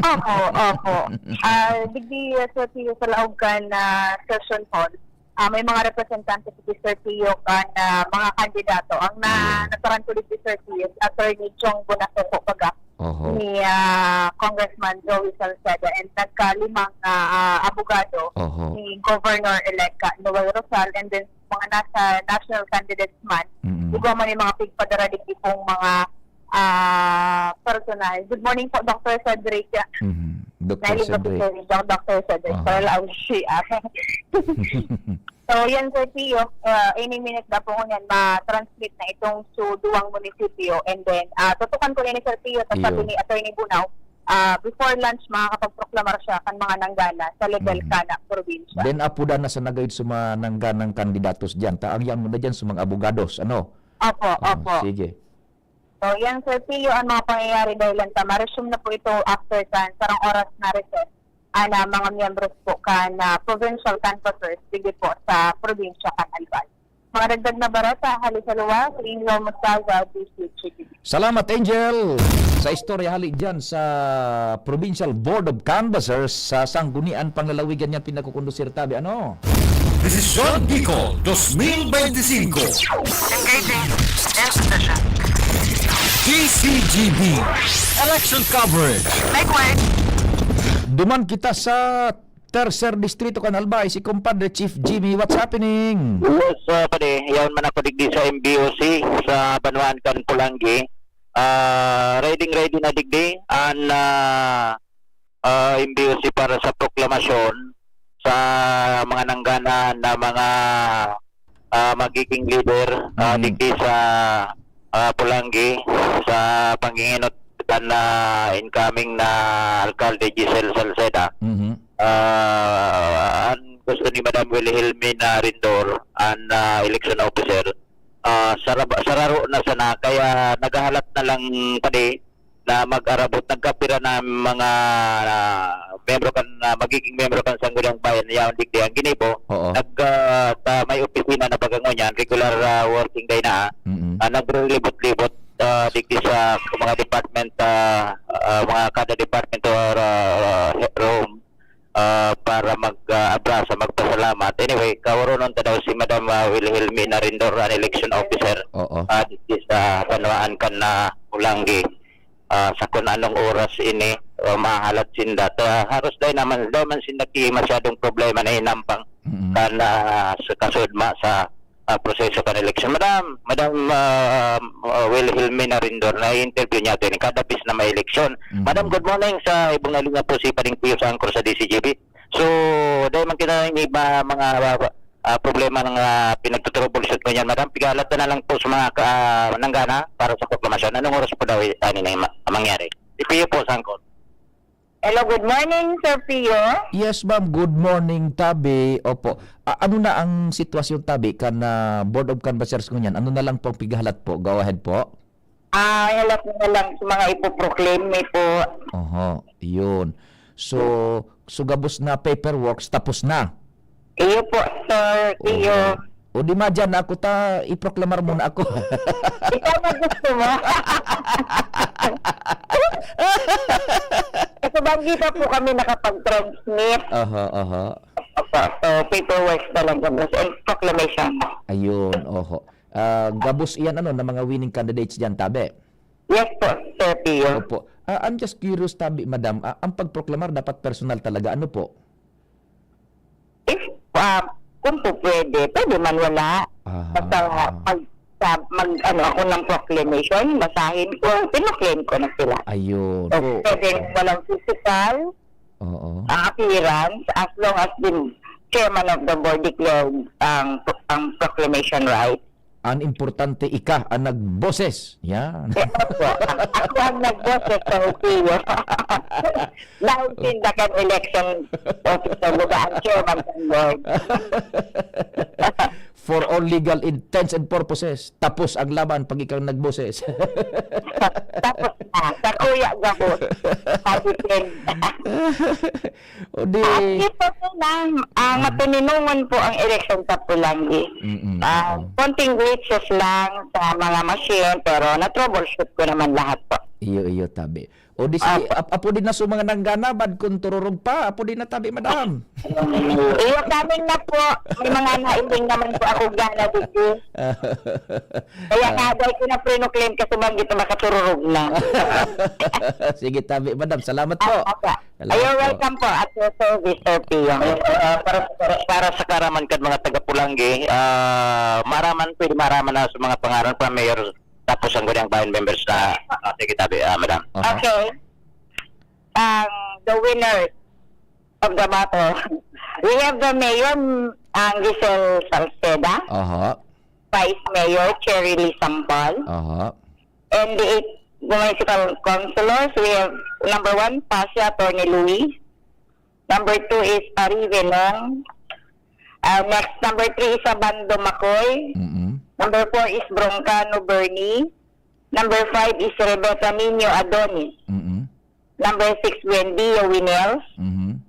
Opo. Digdi, Sir Pio, sa laog ka na session hall, may mga representante si Sir Pio na mga kandidato. Ang natarantulit si Sir Pio, Attorney Chong Bonasoko Paga, Oho. ni Congressman Joey Salceda, and nagkalimang abogado Oho. ni Governor-elect Noel Rosal, and then mga nasa national candidates man, ikaw man yung mga pigpadaralig pong mga personal. Good morning po, Dr. Cedric. Dr. Cedric. Dr. Cedric. Para lang siya. So, yan, Sir Pio, any minute na po ko yan, ma-transmit na itong duwang munisipyo. And then, tutukan ko rin ni Sir Pio, tapos sabi ni Atty. Bunaw, before lunch, makakapag-proklamar siya kan mga nanggana sa legal kana probinsya. Then, apuda na sa nagayod sa mga nangganang kandidatos dyan. Taangyan mo na dyan sa mga abogados. Ano? Opo. Sige. So, yan, Sir Pio, ang mga pangyayari dahil lang ma-resume na po ito after sarang oras na recess na mga miyembros po na provincial canvassers sige po sa probinsya kan Albay. Mga dagdag na barata, halisaluwa, sa Inyo Mustaza, District City. Salamat, Angel! Sa istorya hali dyan sa Provincial Board of Canvassers sa Sanggunian Panglalawigan niyan pinakukondusir tabi. Ano? Desisyon Bicol 2025. DCGB Election Coverage. Duman kita sa Tercer Distrito Canalbay, si Compadre Chief Jimmy. What's happening? Yes, pare, yaon man ako digdi sa MBOC sa Banwaan kan Pulangi. Ready na digdi ang MBOC para sa proklamasyon sa mga nanggana na mga magiging leader digdi sa Pulangi sa panginginot na incoming na Alcalde Giselle Salceda. Ang gusto ni Madam Wilhelmine Rindor, ang election officer, sararo na sana, kaya naghahalat na lang pati na mag-arabot, nagkapira na mga membro kan, magiging membro kan Sangguniang Bayan, yaon digdi ang ginibo. Oo. May opisina na pagangonyan, regular working day na, naglilibot-libot digdi sa mga department, mga kada department or room, para mag-abrasa, magpasalamat. Anyway, kawaronon ta daw si Madam Wilhelmine Rindor, an election officer, Oo. dito sa Banwaan kan na Pulangi. Sa kung anong oras ini mahalat sinda. Haros dahil naman sinda ki masyadong problema na inampang kana sa kasudma sa proseso kan election. Madam Wilhelmine Rindor, na interview niya din kadapis na may eleksyon. Madam, good morning. Sa ibong nalinga po si Paring Pio sa angkor sa DCGB. So dahil man kita yung iba mga problema ng pinagtutroubleshoot ko niyan, Madam, pigalat na lang po sa mga nanggana para sa proklamasyon. Anong oras po daw na mangyari? Si Pio po sa angkor. Hello, good morning, Sir Pio. Yes, ma'am. Good morning, Tabi. Opo. Ano na ang sitwasyon, Tabi, kan Board of Canvassers ko niyan? Ano na lang pong pigahalat po? Go ahead po. Halat na lang sa mga ipoproclaim may po. Oho, yun. So gabos na paperworks, tapos na. Iyo po, Sir Pio. O di ma dyan ako iproklamar muna ako. Ikaw na gusto mo. Kasi bagita po kami nakapag-transmit. Aha. So, paperwork na lang kami. And proclamation. Ayun, oho. Gabos iyan na mga winning candidates dyan, Tabi. Yes po, Sir Pio. Opo. I'm just curious, Tabi, Madam. Ang pagproklamar dapat personal talaga. Ano po? If, kung po pwede man wala. Basta ako ng proclamation, basahin ko, pinoclaim ko na sila. Ayun. So, pwede walang physical appearance as long as the chairman of the board declared ang proclamation right. Ang importante ika ang nagboses. Yan. Ako ang nagboses sa Opio. Dahil tindakan election officer buka ang chairman ng board. For all legal intents and purposes, tapos ang laban pag ikaw nagboses. Tapos na, sa kuya gabos. O di... Ito po na, matuninungan po ang election sa Pulangi. Konting glitches lang sa mga machine, pero na-troubleshoot ko naman lahat po. Iyo, Tabi. O di si... Apo din na sa mga nanggana, bad kung tururog pa. Apo din na, Tabi, Madam. Iyo, kaming na po. May mga nainding naman po ako gana dito. Kaya nga, dahil ko na pre-claim kasi magito makatururog na. Sige, Tabi, Madam. Salamat po. You're welcome po at your service, Sir Pio. Para sa karaman kad mga taga-Pulangi, pwede maraman na sa mga pangaran pa mayor tapos ang Sangguniang Bayan members na sige, Tabi, Madam. Okay. The winner of the battle. We have the mayor, Giselle Salceda. Vice Mayor, Cherry Lee Sampal. And the 8 municipal councilors, we have number 1, Pasha Attorney Louis. Number 2 is Ari Venong. Next, number 3 is Abando Macoy. Number 4 is Broncano Bernie. Number 5 is Rebecca Nino Adonis. Number 6, Wendy Winels.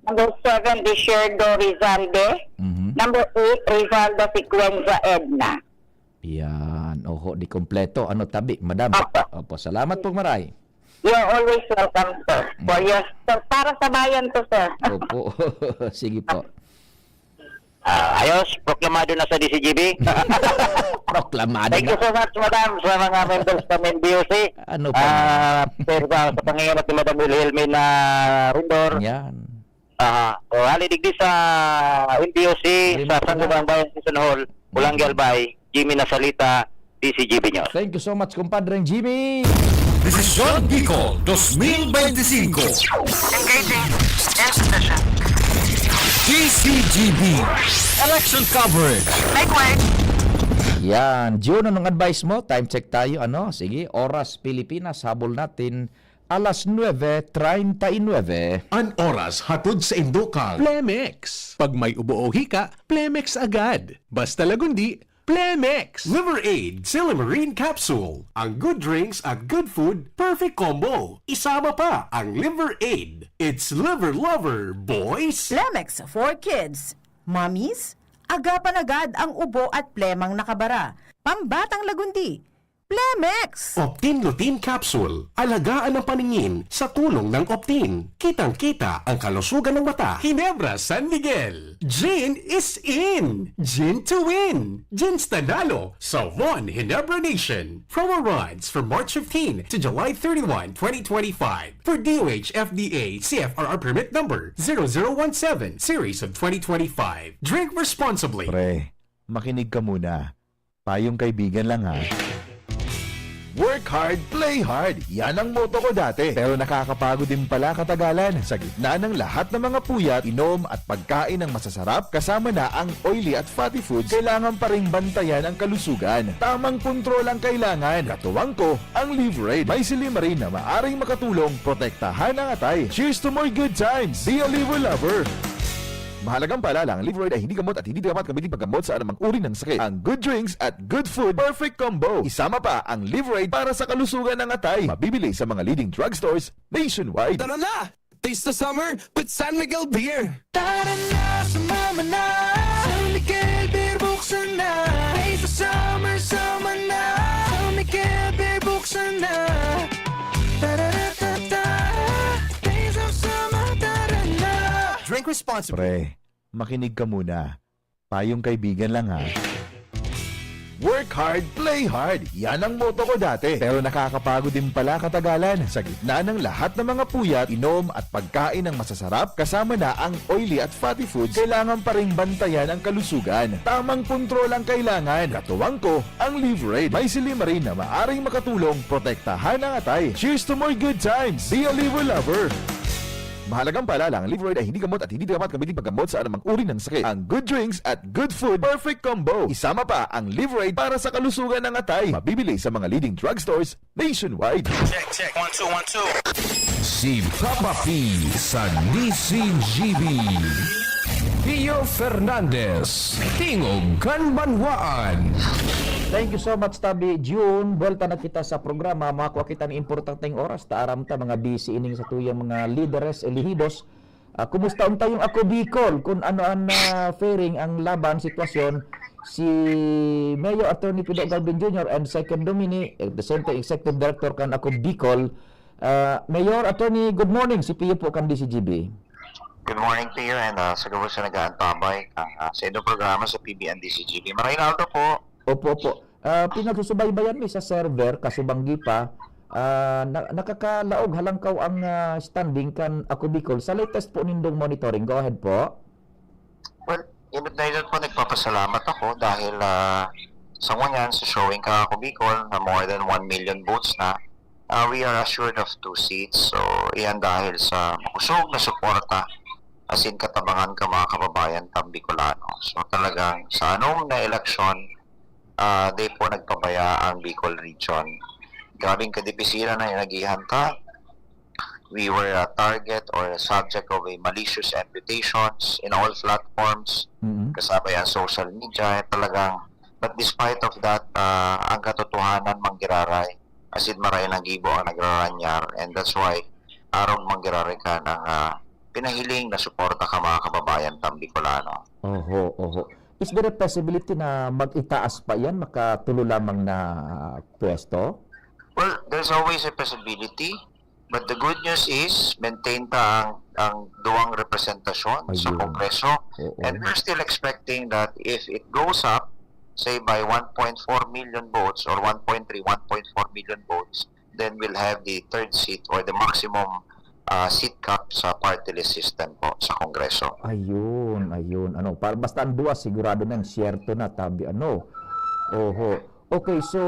Number 7 is Sherdo Rizalde. Number 8, Rizalda Sequenza Edna. Yan. Oho, di kompleto. Ano tabi, madam? Opo, salamat po maray. You're always welcome, sir. For yes, sir, para sa bayan to, sir. Opo. Sige po. Ayos, proklamado na sa DCGB. Proklamado Thank you na. so much, madam, sa mga members ng NBOC. Ano pa? Pero sa pangyayari ni Madam Wilhelmina Rindor. Yan. Halidigdi sa NBOC, sa Sangguniang Bayan Season Hall, Pulangi Albay, Jimmy Nasalita, DCGB News. Thank you so much, compadre Jimmy. This is John Bicol, 2025. DCGB Election Coverage. Yan. June, anong advice mo? Time check tayo. Ano? Sige, oras Pilipinas. Habol natin. Alas 9:39. An oras hatod sa Indokal. Plemex. Pag may ubo o hika, Plemex agad. Basta lagundi, Plemex. Liver Aid Silimarine Capsule. Ang good drinks at good food, perfect combo. Isama pa ang Liver Aid. It's liver lover, boys. Plemex for kids. Mommies, agapan agad ang ubo at plemang nakabara. Pambatang lagundi. Plemex! Optin Lutein Capsule. Alagaan ang paningin sa tulong ng Optin. Kitang-kita ang kalusugan ng mata. Ginebra San Miguel. Gin is in. Gin to win. Gin's Tanalo sa One Ginebra Nation. Promo runs from March 15 to July 31, 2025. For DOH FDA CFRR permit number 0017 series of 2025. Drink responsibly. Pre, makinig ka muna. Payong kaibigan lang ha. Work hard, play hard. Yan ang motto ko dati. Pero nakakapagod din pala katagalan. Sa gitna ng lahat ng mga puyat, inom at pagkain ng masasarap, kasama na ang oily at fatty foods, kailangan pa rin bantayan ang kalusugan. Tamang kontrol ang kailangan. Katuwang ko, ang Liverade. May silimarin na maaring makatulong, protektahan ang atay. Cheers to more good times. Be a liver lover. Mahalagang paalala, ang Liverade ay hindi gamot at hindi dapat gamitin paggamot sa anumang uri ng sakit. Ang good drinks at good food, perfect combo. Isama pa ang Liverade para sa kalusugan ng atay. Mabibili sa mga leading drugstores nationwide. Tara na! Taste the summer with San Miguel Beer! Tara na, sumama na! San Miguel Beer, buksan na! Taste the summer, sama na! San Miguel Beer, buksan na! Tara-ra-ta-ta! Taste the summer, tara na! Drink responsibly. Pre, makinig ka muna. Payong kaibigan lang ha. Work hard, play hard. Yan ang motto ko dati. Pero nakakapagod din pala katagalan. Sa gitna ng lahat ng mga puyat, inom at pagkain ng masasarap, kasama na ang oily at fatty foods, kailangan pa rin bantayan ang kalusugan. Tamang kontrol ang kailangan. Katuwang ko, ang Liverade. May silimarin na maaring makatulong, protektahan ang atay. Cheers to more good times. Be a liver lover. Mahalagang paalala, ang Liverade ay hindi gamot at hindi dapat gamitin paggamot sa anumang uri ng sakit. Ang good drinks at good food, perfect combo. Isama pa ang Liverade para sa kalusugan ng atay. Mabibili sa mga leading drugstores nationwide. Check, 1, 2, 1, 2. Si Papa P sa DCGB. Pio Fernandez, Tingog Kanbanwaan. Thank you so much, Tabi June. Buwelta na kita sa programa. Makakuha kita ng importanteng oras. Taaram ta mga busy ining sa tuyang mga leaders, elihidos. Kumusta tayong ako Bicol? Kung ano ang fairing ang laban, sitwasyon. Si Mayor Attorney Pido Galvin Jr. and Second Domini, the same time Executive Director kan ako Bicol. Mayor Attorney, good morning. Si Pio po kan DCGB. Good morning to you and sa gawin sa nag-aantabay sa inyong programa sa PBN DCGB. Marinaldo po. Opo. Pinagsusubaybayan mi sa server, kasubanggi pa. Nakakalaog halangkaw ang standing kan ako Bicol. Sa latest po nindong monitoring, go ahead po. Well, inundayan po nagpapasalamat ako dahil sa ngunyan, sa showing ka ako Bicol na more than 1 million votes na. We are assured of 2 seats. So, iyan dahil sa makusog na suporta as in katabangan ka mga kababayan tam Bicolano. So, talagang sa anong na eleksyon, they po nagpabaya ang Bicol region. Grabing kadibisira na yung naghihanta. We were a target or a subject of a malicious imputations in all platforms. Kasama yan social media. Talagang, but despite of that, ang katotohanan manggiraray. As in maray ng gibo ang nagraranyar. And that's why, araw manggiraray ka ng pinahiling na suporta ka mga kababayan tam Bicolano. Oho. is there a possibility na mag-itaas pa yan, makatulo lamang na pwesto? Well, there's always a possibility. But the good news is, maintain pa ang duwang representasyon sa Ayun. Kongreso. Oo. And we're still expecting that if it goes up, say by 1.4 million votes or 1.4 million votes, then we'll have the third seat or the maximum seat cap sa party list system po sa Kongreso. Ayun. Ano, para basta ang duwa, sigurado na, siyerto na, tabi, ano. Oho. Okay, so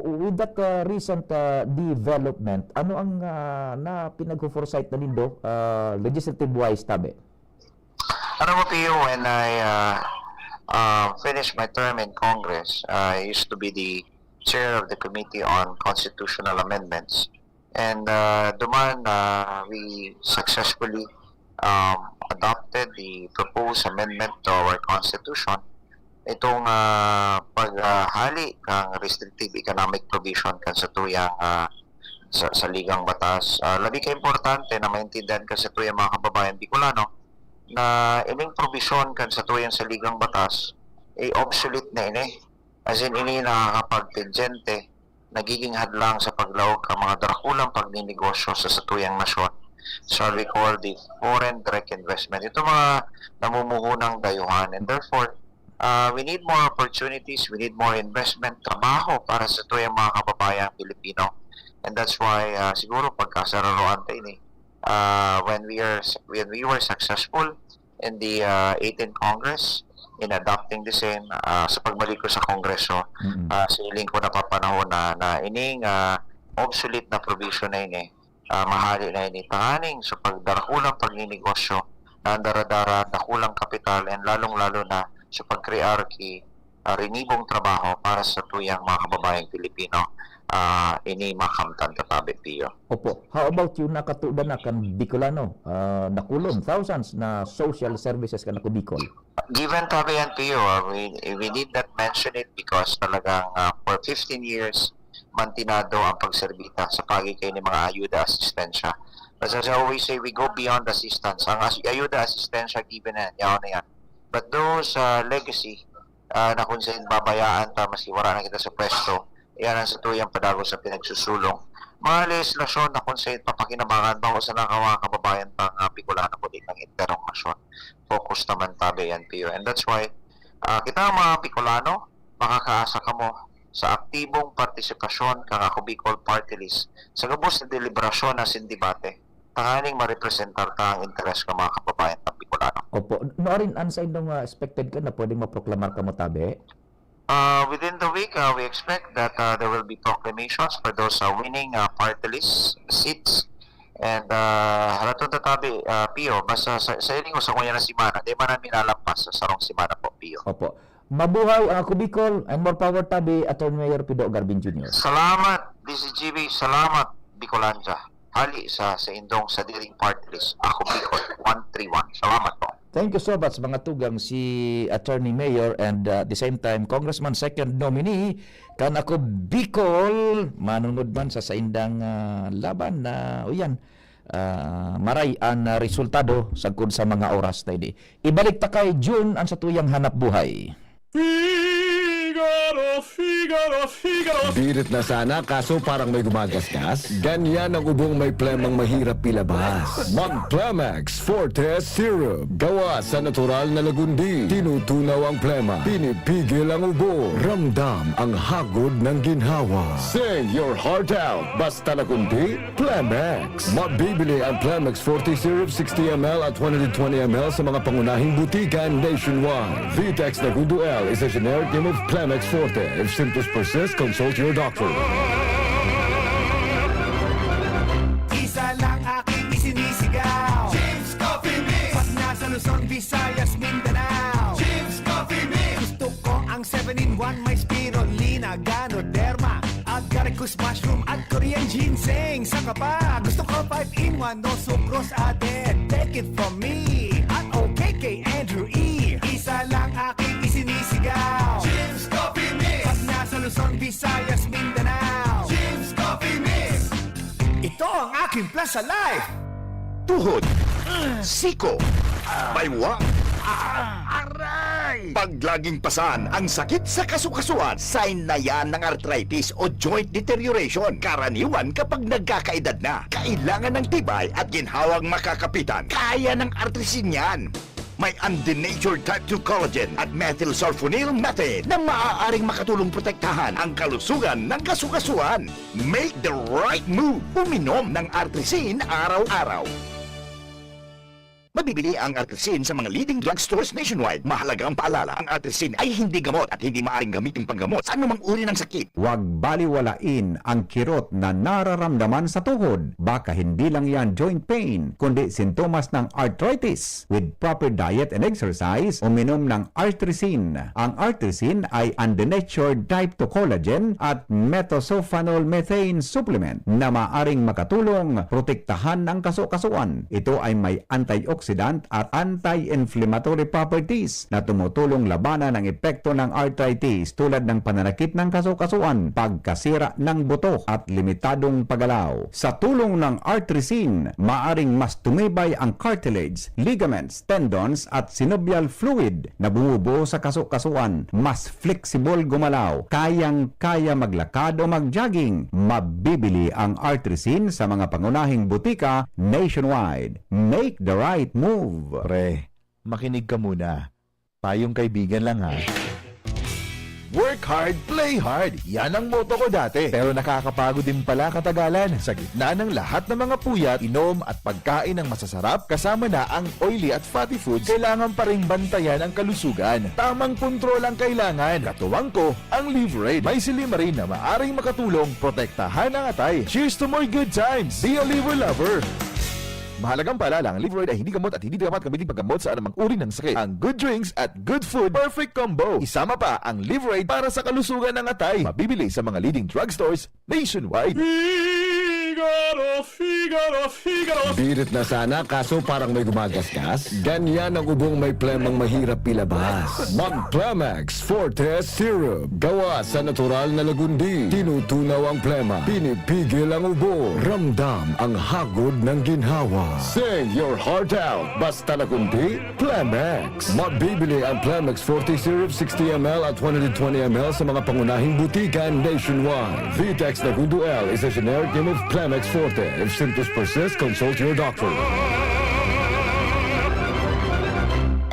with that recent development, ano ang na pinag-foresight na nindo, legislative-wise, tabi? Ano mo, Pio, when I finished my term in Congress, I used to be the chair of the Committee on Constitutional Amendments. And duman, we successfully adopted the proposed amendment to our Constitution. Itong paghali ng restrictive economic provision kan sa tuyang sa ligang batas. Labi ka importante na maintindihan kan sa tuyang mga kababayan Bicolano na ining provision kan sa tuyang sa ligang batas ay obsolete na ini. As in, ini nakakapagtensente, nagiging hadlang sa paglaog ka mga drakulang pagninegosyo sa satuyang nasyon. So we call the foreign direct investment. Ito mga namumuhunang dayuhan, and therefore, we need more opportunities, we need more investment, trabaho para sa tuyang mga kababayang Pilipino. And that's why siguro pagkasararoan tayo ni when we were successful in the 18th Congress in adopting the same sa pagbalik ko sa Kongreso, siling ko napapanahon na ining obsolete na provision na ini, mahali na ini tanganing sa pagdarakulang pagninegosyo na daradara dakulang kapital and lalong-lalo na sa pagkrear ki renibong trabaho para sa tuyang mga kababayang Pilipino, ini makamtan katabi, Pio. Opo. How about yung nakatuda na kan Bicolano? Nakulong thousands na social services kan ako Bicol. Given tabi yan, Pio, we need not mention it because talagang for 15 years, mantinado ang pagserbita sa pagikay ng mga ayuda asistensya. As I always say, we go beyond assistance. Ang ayuda asistensya given na yan. But those legacy na kung saan babayaan ta maski wala na kita sa pwesto, yan ang sa tuyang padago sa pinagsusulong. Mga legislasyon na kung saan papakinabangan ba sa mga kababayan pang Bicolano po din ng interong nasyon. Focus naman tabi yan, Pio. And that's why kita mga Bicolano, makakaasa ka mo sa aktibong partisipasyon kang ako Bicol Party List sa gabos na deliberasyon na sindibate. Tanganing ma-representar ka ang interes ng mga kababayan ng Bicolano. Opo. Noorin ansay nung expected ka na pwedeng maproklamar ka mo tabi? Within the week, we expect that there will be proclamations for those winning party list seats. And halaton tatabi, Pio, basta sa ining sa kuya na simana, di man namin alampas sa sarong simana po, Pio. Opo. Mabuhay ang ako Bicol and more power tabi, Attorney Mayor Pido Garbin Jr. Salamat, DCGB. Salamat, Bicolanja. Hali sa indong sa diring party list. Ako Bicol 131. Salamat po. Thank you so much mga tugang si Attorney Mayor and at the same time Congressman second nominee kan ako Bicol manunod man sa indang laban na uyan maray ang resultado sagkod sa mga oras tayo di. Ibalik ta kay June ang sa tuyang hanap buhay. Birit na sana kaso parang may gumagasgas. Ganyan ang ubong may plemang mahirap ilabas. Mag-Plemex Forte Syrup. Gawa sa natural na lagundi. Tinutunaw ang plema. Pinipigil ang ubo. Ramdam ang hagod ng ginhawa. Sing your heart out. Basta lagundi, Plemex. Mabibili ang Plemex Forte Syrup 60 ml at 120 ml sa mga pangunahing butikan nationwide. Vitex Nagundo L is a generic name of Plemex Forte. If symptoms persist, consult your doctor. Isa lang aking isinisigaw, James Coffee Mix. Pag nasa Luzon, Visayas, Mindanao, James Coffee Mix. Gusto ko ang 7-in-1, may spirulina, ganoderma, agaricus mushroom at Korean ginseng. Saka pa, gusto ko 5-in-1, no sucrose added. Take it from me, at OKK Andrew E. Isa lang aking isinisigaw, James Coffee Mix. Pag nasa Luzon, Visayas, Mindanao, James Coffee Mix. Ito ang aking plus sa life. Tuhod, siko, baywa, Aray! Pag laging pasan ang sakit sa kasukasuan, sign na yan ng arthritis o joint deterioration. Karaniwan kapag nagkakaedad na. Kailangan ng tibay at ginhawang makakapitan. Kaya ng artrisin yan. May undenatured type 2 collagen at methylsulfonyl methane na maaaring makatulong protektahan ang kalusugan ng kasukasuan. Make the right move. Uminom ng artrisin araw-araw. Mabibili ang artrisin sa mga leading drugstores nationwide. Mahalaga ang paalala, ang artrisin ay hindi gamot at hindi maaaring gamitin panggamot sa anumang uri ng sakit. Huwag baliwalain ang kirot na nararamdaman sa tuhod. Baka hindi lang yan joint pain, kundi sintomas ng arthritis. With proper diet and exercise, uminom ng artrisin. Ang artrisin ay undenatured type 2 collagen at methylsulfonyl methane supplement na maaring makatulong protektahan ang kasukasuan. Ito ay may antioxidant at anti-inflammatory properties na tumutulong labanan ang epekto ng arthritis tulad ng pananakit ng kasukasuan, pagkasira ng buto at limitadong paggalaw. Sa tulong ng artrisin, maaring mas tumibay ang cartilage, ligaments, tendons at synovial fluid na bumubuo sa kasukasuan. Mas flexible gumalaw, kayang-kaya maglakad o mag-jogging. Mabibili ang artrisin sa mga pangunahing butika nationwide. Make the right move. Pre, makinig ka muna. Payong kaibigan lang ha. Work hard, play hard. Yan ang motto ko dati. Pero nakakapagod din pala katagalan. Sa gitna ng lahat ng mga puyat, inom at pagkain ng masasarap, kasama na ang oily at fatty foods, kailangan pa ring bantayan ang kalusugan. Tamang kontrol ang kailangan. Katuwang ko, ang Liverade. May silimarin na maaring makatulong protektahan ang atay. Cheers to more good times. Be a liver lover. Mahalagang paalala, ang Liverade ay hindi gamot at hindi dapat gamitin paggamot sa anumang uri ng sakit. Ang good drinks at good food, perfect combo. Isama pa ang Liverade para sa kalusugan ng atay. Mabibili sa mga leading drugstores nationwide. Birit na sana kaso parang may gumagasgas. Ganyan ang ubong may plemang mahirap ilabas. Mag-Plemex Forte Syrup. Gawa sa natural na lagundi. Tinutunaw ang plema. Pinipigil ang ubo. Ramdam ang hagod ng ginhawa. Sing your heart out. Basta lagundi, Plemex. Mabibili ang Plemex Forte Syrup 60 ml at 120 ml sa mga pangunahing butika nationwide. Vitex Lagundo L is a generic name of Plemex Forte. If symptoms persist, consult your doctor.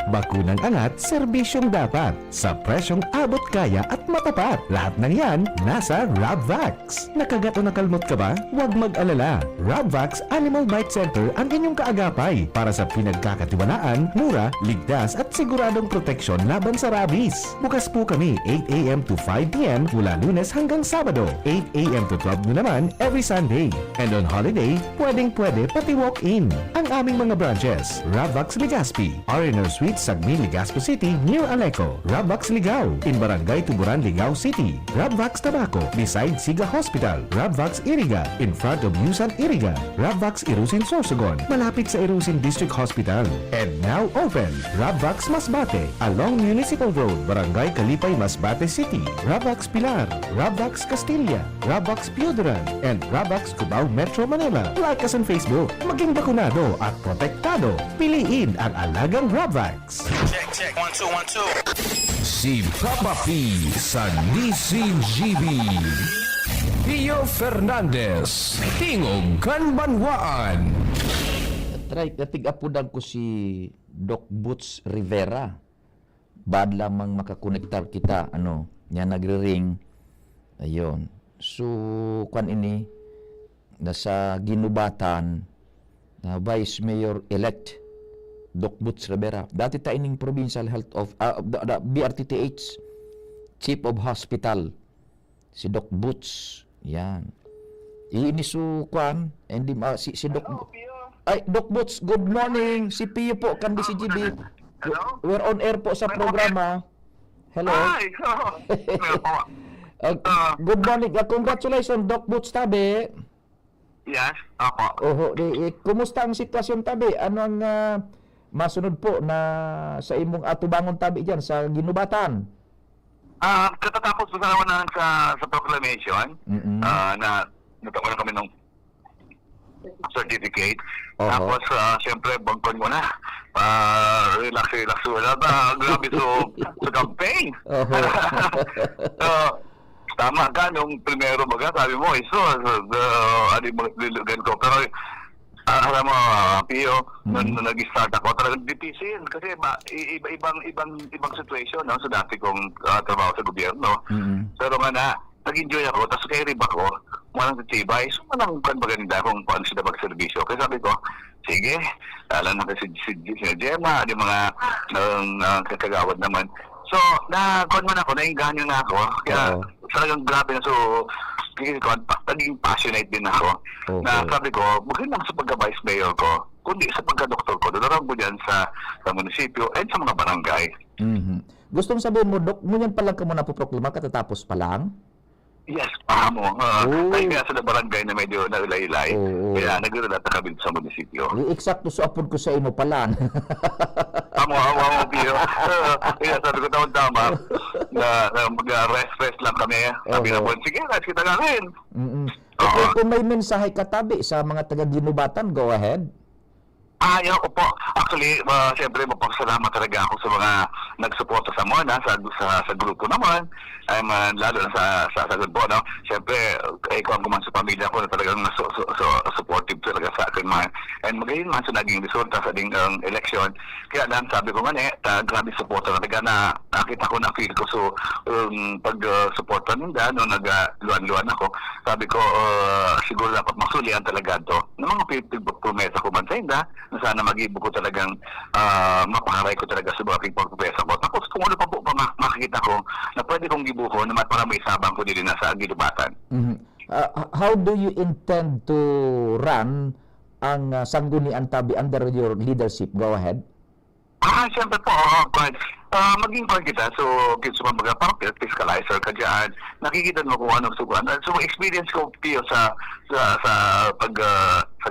Bakunang angat, serbisyong dapat. Sa presyong abot kaya at matapat. Lahat ng yan, nasa Rabvax. Nakagat o nakalmot ka ba? Huwag mag-alala. Rabvax Animal Bite Center ang inyong kaagapay para sa pinagkakatiwalaan, mura, ligtas at siguradong proteksyon laban sa rabies. Bukas po kami 8 a.m. to 5 p.m. mula Lunes hanggang Sabado. 8 a.m. to 12 noon naman every Sunday. And on holiday, pwedeng-pwede pati walk-in. Ang aming mga branches, Rabvax Legazpi, R&R Suite Sagmin, Legazpo City, near Aleco. Rabvax Ligao, in Barangay Tuburan, Ligao City. Rabvax Tabaco, beside Siga Hospital. Rabvax Iriga, in front of Yusan Iriga. Rabvax Irusin Sorsogon, malapit sa Irusin District Hospital. And now open, Rabvax Masbate, along Municipal Road, Barangay Kalipay, Masbate City. Rabvax Pilar, Rabvax Castilla, Rabvax Pioderan, and Rabvax Cubao Metro Manila. Like us on Facebook, maging bakunado at protektado. Piliin ang alagang Rabvax. Check, 1, 2, 1, 2. Si Papa P sa DCGB. Pio Fernandez, Tingog Kanbanwaan. Try, natig-apudan ko si Doc Boots Rivera. Bad lamang makakonektar kita, niya nagre-ring. Ayun. So, kwan ini, nasa ginubatan, na Vice Mayor-elect, Doc Boots Rivera. Dati ta ining Provincial Health of, BRTTH, Chief of Hospital, si Doc Boots. Yan. Iinisu kwan, and si Doc... Ay, Doc Boots, good morning. Si Pio po, kan DCGB. Hello? We're on air po sa programa. Hello. Hi! Good morning. Congratulations, Doc Boots Tabi. Yes, ako. Kumusta ang sitwasyon Tabi? Ano ang masunod po na sa imong atubangon Tabi dyan sa ginubatan? Katatapos po sa proclamation, na natawaran kami ng certificate. Oho. Tapos, siyempre, bangkon mo na. Relax wala ba? Grabe sa campaign. Oho. Tama ka, nung primero baga, sabi mo, ano yung lilugan ko. Pero, alam mo, Pio, nung nag-start ako, talagang difícil. Kasi ibang situation, no? So, dati kong trabaho sa gobyerno. Pero nga na, nag-enjoy ako, tapos kay rib ako, walang titibay. So, walang maganda kung paano sila mag-servisyo. Kaya sabi ko, sige, alam na kasi si Gemma, yung mga kakagawad naman. So, na-con ako, nainganyo na ako. Kaya, talagang grabe na. So, naging passionate din ako. Na sabi ko, bukod lang sa pagka-vice mayor ko, kundi sa pagka-doktor ko, doon ko dyan sa munisipyo and sa mga barangay. Gustong sabihin mo, Dok, ngunyan pa lang ka muna puproklama, katatapos pa lang? Yes, mo. Ay nga sa barangay na medyo naulay-ilay. Kaya nagre-relate kami sa munisipyo. Eksakto sa apod ko sa imo pala. Amo, Pio. Kaya sabi ko tama na mag-rest lang kami. Sabi na po, sige, rest kita nga rin. Kung may mensahe katabi sa mga taga-ginubatan, go ahead. Yun ko po. Actually, siyempre, mapapasalamat talaga ako sa mga nagsuporta sa MONA, sa grupo naman. Lalo na sa grupo, no? Siyempre, ikaw ang kuman sa pamilya ko na talagang supportive talaga sa akin, man. And magayon man sa naging resulta sa ding election. Kaya lang, sabi ko man grabe suporta talaga na nakita ko, na feel ko. So, pag-suporta nila, nung nag-luan-luan ako, sabi ko, siguro dapat masulian talaga ito. Ng mga pumesa ko man sa inda, na sana mag-ibo ko talagang mapangaray ko talaga sa mga pagpapesa ko. Tapos kung ano pa po makikita ko na pwede kong gibuko na para may sabang ko din na sa ginubatan. How do you intend to run ang Sangguniang Tabi under your leadership? Go ahead. Siyempre po, maging pa kita. So, kumbaga, parang fiscalizer ka dyan. Nakikita mo kung anong subuan. So, experience ko, Pio, sa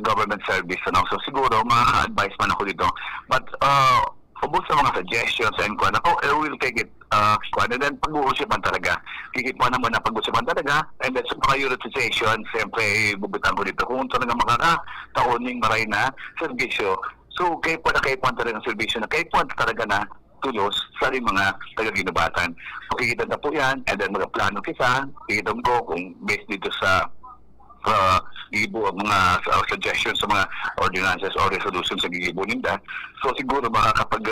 government service. Ano? So, siguro, ma-advise man ako dito. But, ubos sa mga suggestions and kung ano, I will take it. And then, pag-uusipan talaga. Kikita naman na pag-uusipan talaga. And then, sa prioritization, siyempre, bubutan ko dito. Kung talaga makakataoning maray na servisyo, so, kayo po talaga ng servisyo na kayo po talaga na tulos sa rin mga taga-ginubatan. Makikita na po yan, and then magplano kita, kikita ko kung based dito sa gigibo ang mga suggestions sa mga ordinances or resolutions sa gigibo nila. So, siguro baka kapag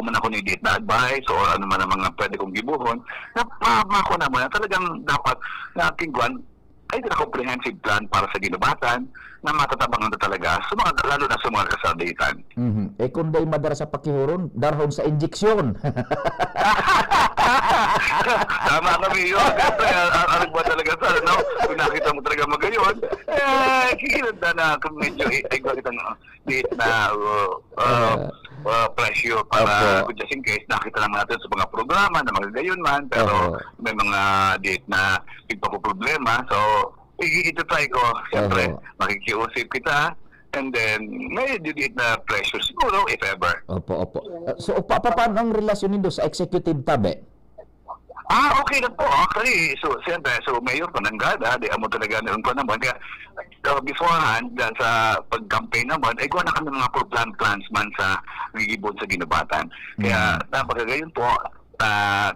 man ako ni date na advice or ano man ang mga pwede kong gibuhon, na mako na mo na talagang dapat na tingguan ay na comprehensive plan para sa ginubatan na matatabangan na talaga sa mga, lalo na sa mga kasarditan. Kung day madara sa pakihuron, darhon sa injeksyon. Tama kami yun. Siyempre, alag ba talaga sa, no? Kung nakita mo talaga magayon, kikilanda na kung medyo date na pressure para just in case nakita naman natin sa mga programa na magagayon man, pero may mga date na problema. So, ito-try ko. Siyempre, makikiusip kita. And then, may date na pressure siguro, if ever. Opo. So, paano ang relasyon nindo sa executive tabi? Okay na po. Actually, so, siyempre, mayor ko ng gada, di amo talaga na ko naman. Kaya, beforehand, sa pag-campaign naman, gawa na kami mga plans man sa gigibon sa ginubatan. Kaya, napakagayon po,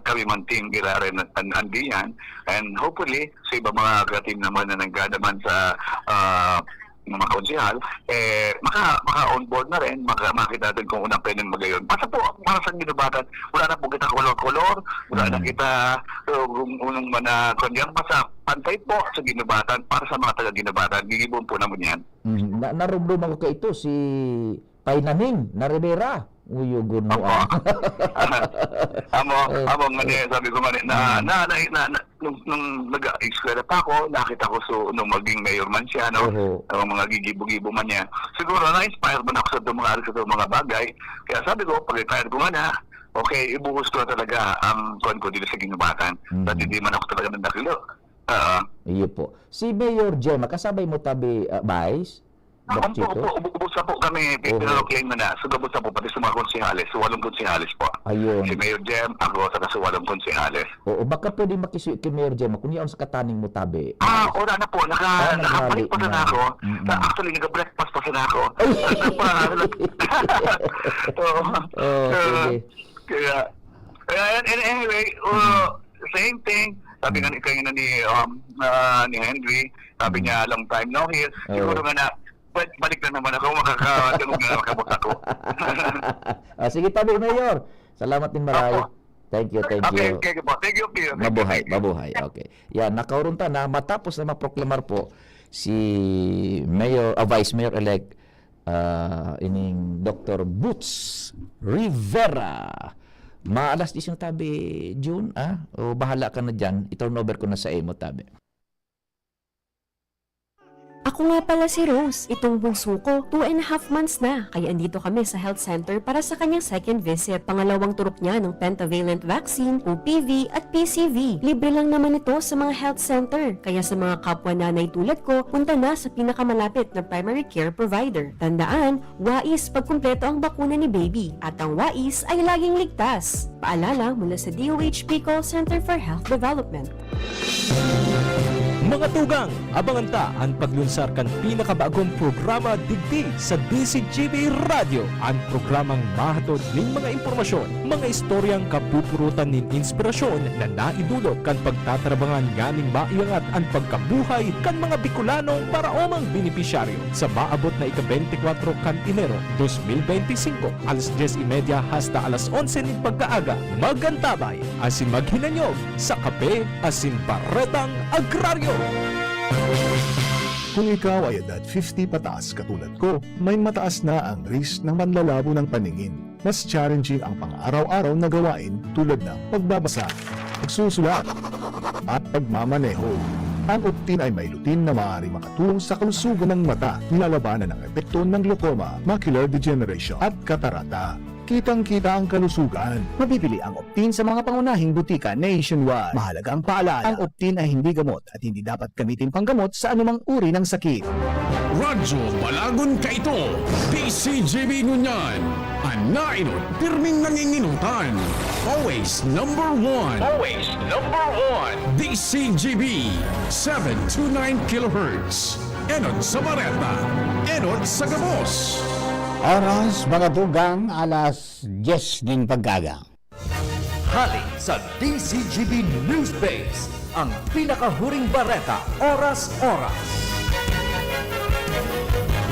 kami man team gila rin andiyan. And hopefully, sa iba mga ka-team naman na nanggada man sa mga konsehal, maka-onboard na rin, makita natin kung unang pwedeng magayon. Basta po, para sa ginubatan, wala na po kita kolor-kolor, wala na kita unang mana kanyang, basta pantay po sa ginubatan, para sa mga taga-ginubatan, gigibon po naman yan. Narumdum ako ka ito, si Painaning na Rivera. Uyugon mo. Amo nga sabi ko man nung nag-eskwela pa ako, nakita ko nung maging mayor man siya, no? Ang mga gigibo-gibo man niya. Siguro na-inspire man ako sa mga bagay. Kaya sabi ko, pag-retire ko na, okay, ibuhos ko na talaga ang tuwan ko dito sa ginubatan. At hindi man ako talaga nandakilo. Iyo po. Si Mayor Gemma, kasabay mo tabi, Vice? Doc Opo, Chito? ubos na po kami. Pinalo-claim na. So, ubos na po pati sa mga konsehalis. So, 8 konsehalis po. Ayun. Si Mayor Jem, ako, saka sa 8 konsehalis. Oo, baka pwede makisuyo kay Mayor Gemma kung yaon sa kataning mo tabi. Wala na po. Nakabalik pa na ako. Actually, nag-breakfast pa na ako. Sige. Anyway, same thing. Sabi nga ni Henry, sabi niya, long time no here. Siguro nga na, balik na naman ako, makakadunog na makamot ako. Sige, tabi, Mayor. Salamat din maray. Thank you. Okay, po. Thank you. Mabuhay. Okay. Yan, nakaurunta na matapos na maproklamar po si Vice Mayor-elect ining Dr. Boots Rivera. Maalas di siyang tabi, June, o bahala ka na dyan, i-turn over ko na sa mo tabi. Ako nga pala si Rose. Itong bunso ko, 2.5 months na. Kaya andito kami sa health center para sa kanyang second visit. Pangalawang turok niya ng pentavalent vaccine, OPV at PCV. Libre lang naman ito sa mga health center. Kaya sa mga kapwa nanay tulad ko, punta na sa pinakamalapit na primary care provider. Tandaan, WAIS pagkumpleto ang bakuna ni baby. At ang WAIS ay laging ligtas. Paalala mula sa DOH Bicol Center for Health Development. Mga tugang, abangan ta ang paglunsar kan pinakabagong programa digdi sa DCGB Radio. Ang programang mahatod ning mga impormasyon, mga istoryang kapupurutan nin inspirasyon na naidulot kan pagtatrabangan ganing maiangat ang pagkabuhay kan mga Bicolanong para omang benepisyaryo sa maabot na ika-24 kan Enero 2025 alas 10:30 hasta alas 11 ning pagkaaga. Magantabay asin maghinanyog sa kape asin baretang agraryo. Kung ikaw ay edad 50 pataas katulad ko, may mataas na ang risk ng manlalabo ng paningin. Mas challenging ang pang-araw-araw na gawain tulad ng pagbabasa, pagsusulat, at pagmamaneho. Ang Optin ay may lutin na maaari makatulong sa kalusugan ng mata, nilalabanan ng epekto ng glaucoma, macular degeneration at katarata. Kitang-kita ang kalusugan. Mabibili ang Optin sa mga pangunahing butika nationwide. Mahalaga ang paalala. Ang Optin ay hindi gamot at hindi dapat gamitin panggamot sa anumang uri ng sakit. Radyo Balagon ka ito. DCGB Ngunyan. Anainot, pirming nanginginutan. Always number one. DCGB 729 kHz. Enot sa Bareta. Enot sa Gabos. Oras mga tugang alas 10 din pagkaga. Hali sa DCGB News Base, ang pinakahuring bareta, oras-oras.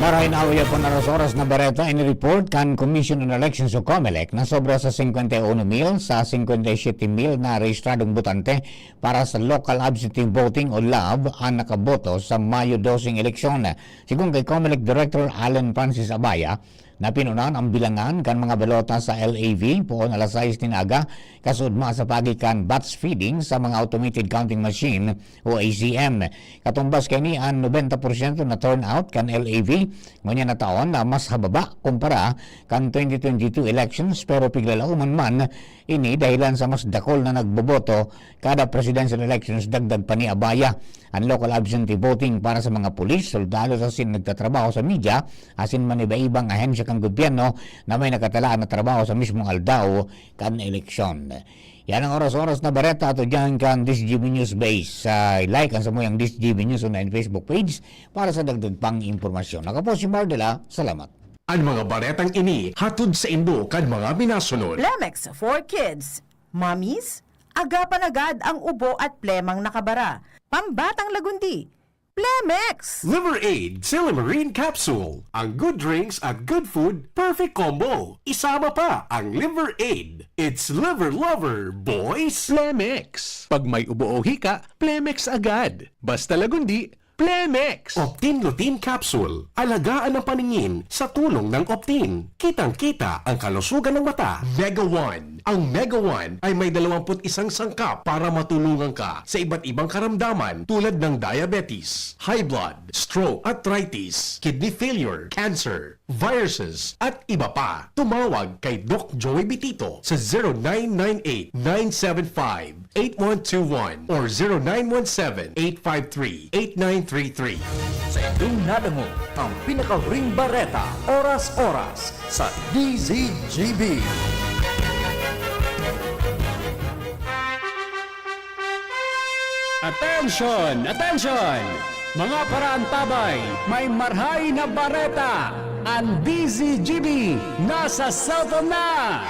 Maray na uya po na oras na bareta ini-report kan Commission on Elections o COMELEC na sobra sa 51,000 sa 57,000 na rehistradong botante para sa local absentee voting o LAV ang nakaboto sa Mayo 12 eleksyon. Sigung kay COMELEC Director Alan Francis Abaya, na pinunan ang bilangan kan mga balota sa LAV poon alas 6 tinaga kasudma sa pagikan batch feeding sa mga automated counting machine o ACM. Katumbas kini ang 90% na turnout kan LAV ngonya na taon na mas hababa kumpara kan 2022 elections pero piglalauman man ini dahilan sa mas dakol na nagboboto kada presidential elections. Dagdag pa ni Abaya ang local absentee voting para sa mga pulis, soldado sa nagtatrabaho sa media asin man iba-ibang ahensya kang gobyerno na may nakatalaan na trabaho sa mismong aldaw kan eleksyon. Yan ang oras-oras na bareta ato dyan kan DCGB News Base. Like ang sa mo yung DCGB News online Facebook page para sa dagdag pang impormasyon. Ako po si Mardela. Salamat. Ang mga baretang ini hatod sa Indo kan mga binasunod. Plemex for Kids. Mommies, agapan agad ang ubo at plemang nakabara. Pambatang lagundi. Plemex! Liver Aid Silimarine Capsule. Ang good drinks at good food, perfect combo. Isama pa ang Liver Aid. It's liver lover, boys. Plemex. Pag may ubo o hika, Plemex agad. Basta lagundi, Plemex. Optin Lutein Capsule. Alagaan ang paningin sa tulong ng Optin. Kitang-kita ang kalusugan ng mata. Vega One. Ang Mega One ay may 21 sangkap para matulungan ka sa iba't ibang karamdaman tulad ng diabetes, high blood, stroke, arthritis, kidney failure, cancer, viruses, at iba pa. Tumawag kay Doc Joey Bitito sa 0998-975-8121 or 0917-853-8933. Sa inyong nadango ang pinaka-ring bareta, oras-oras sa DZGB. Attention! Attention! Mga paraantabay, may marhay na bareta! Ang DZGB nasa cellphone na!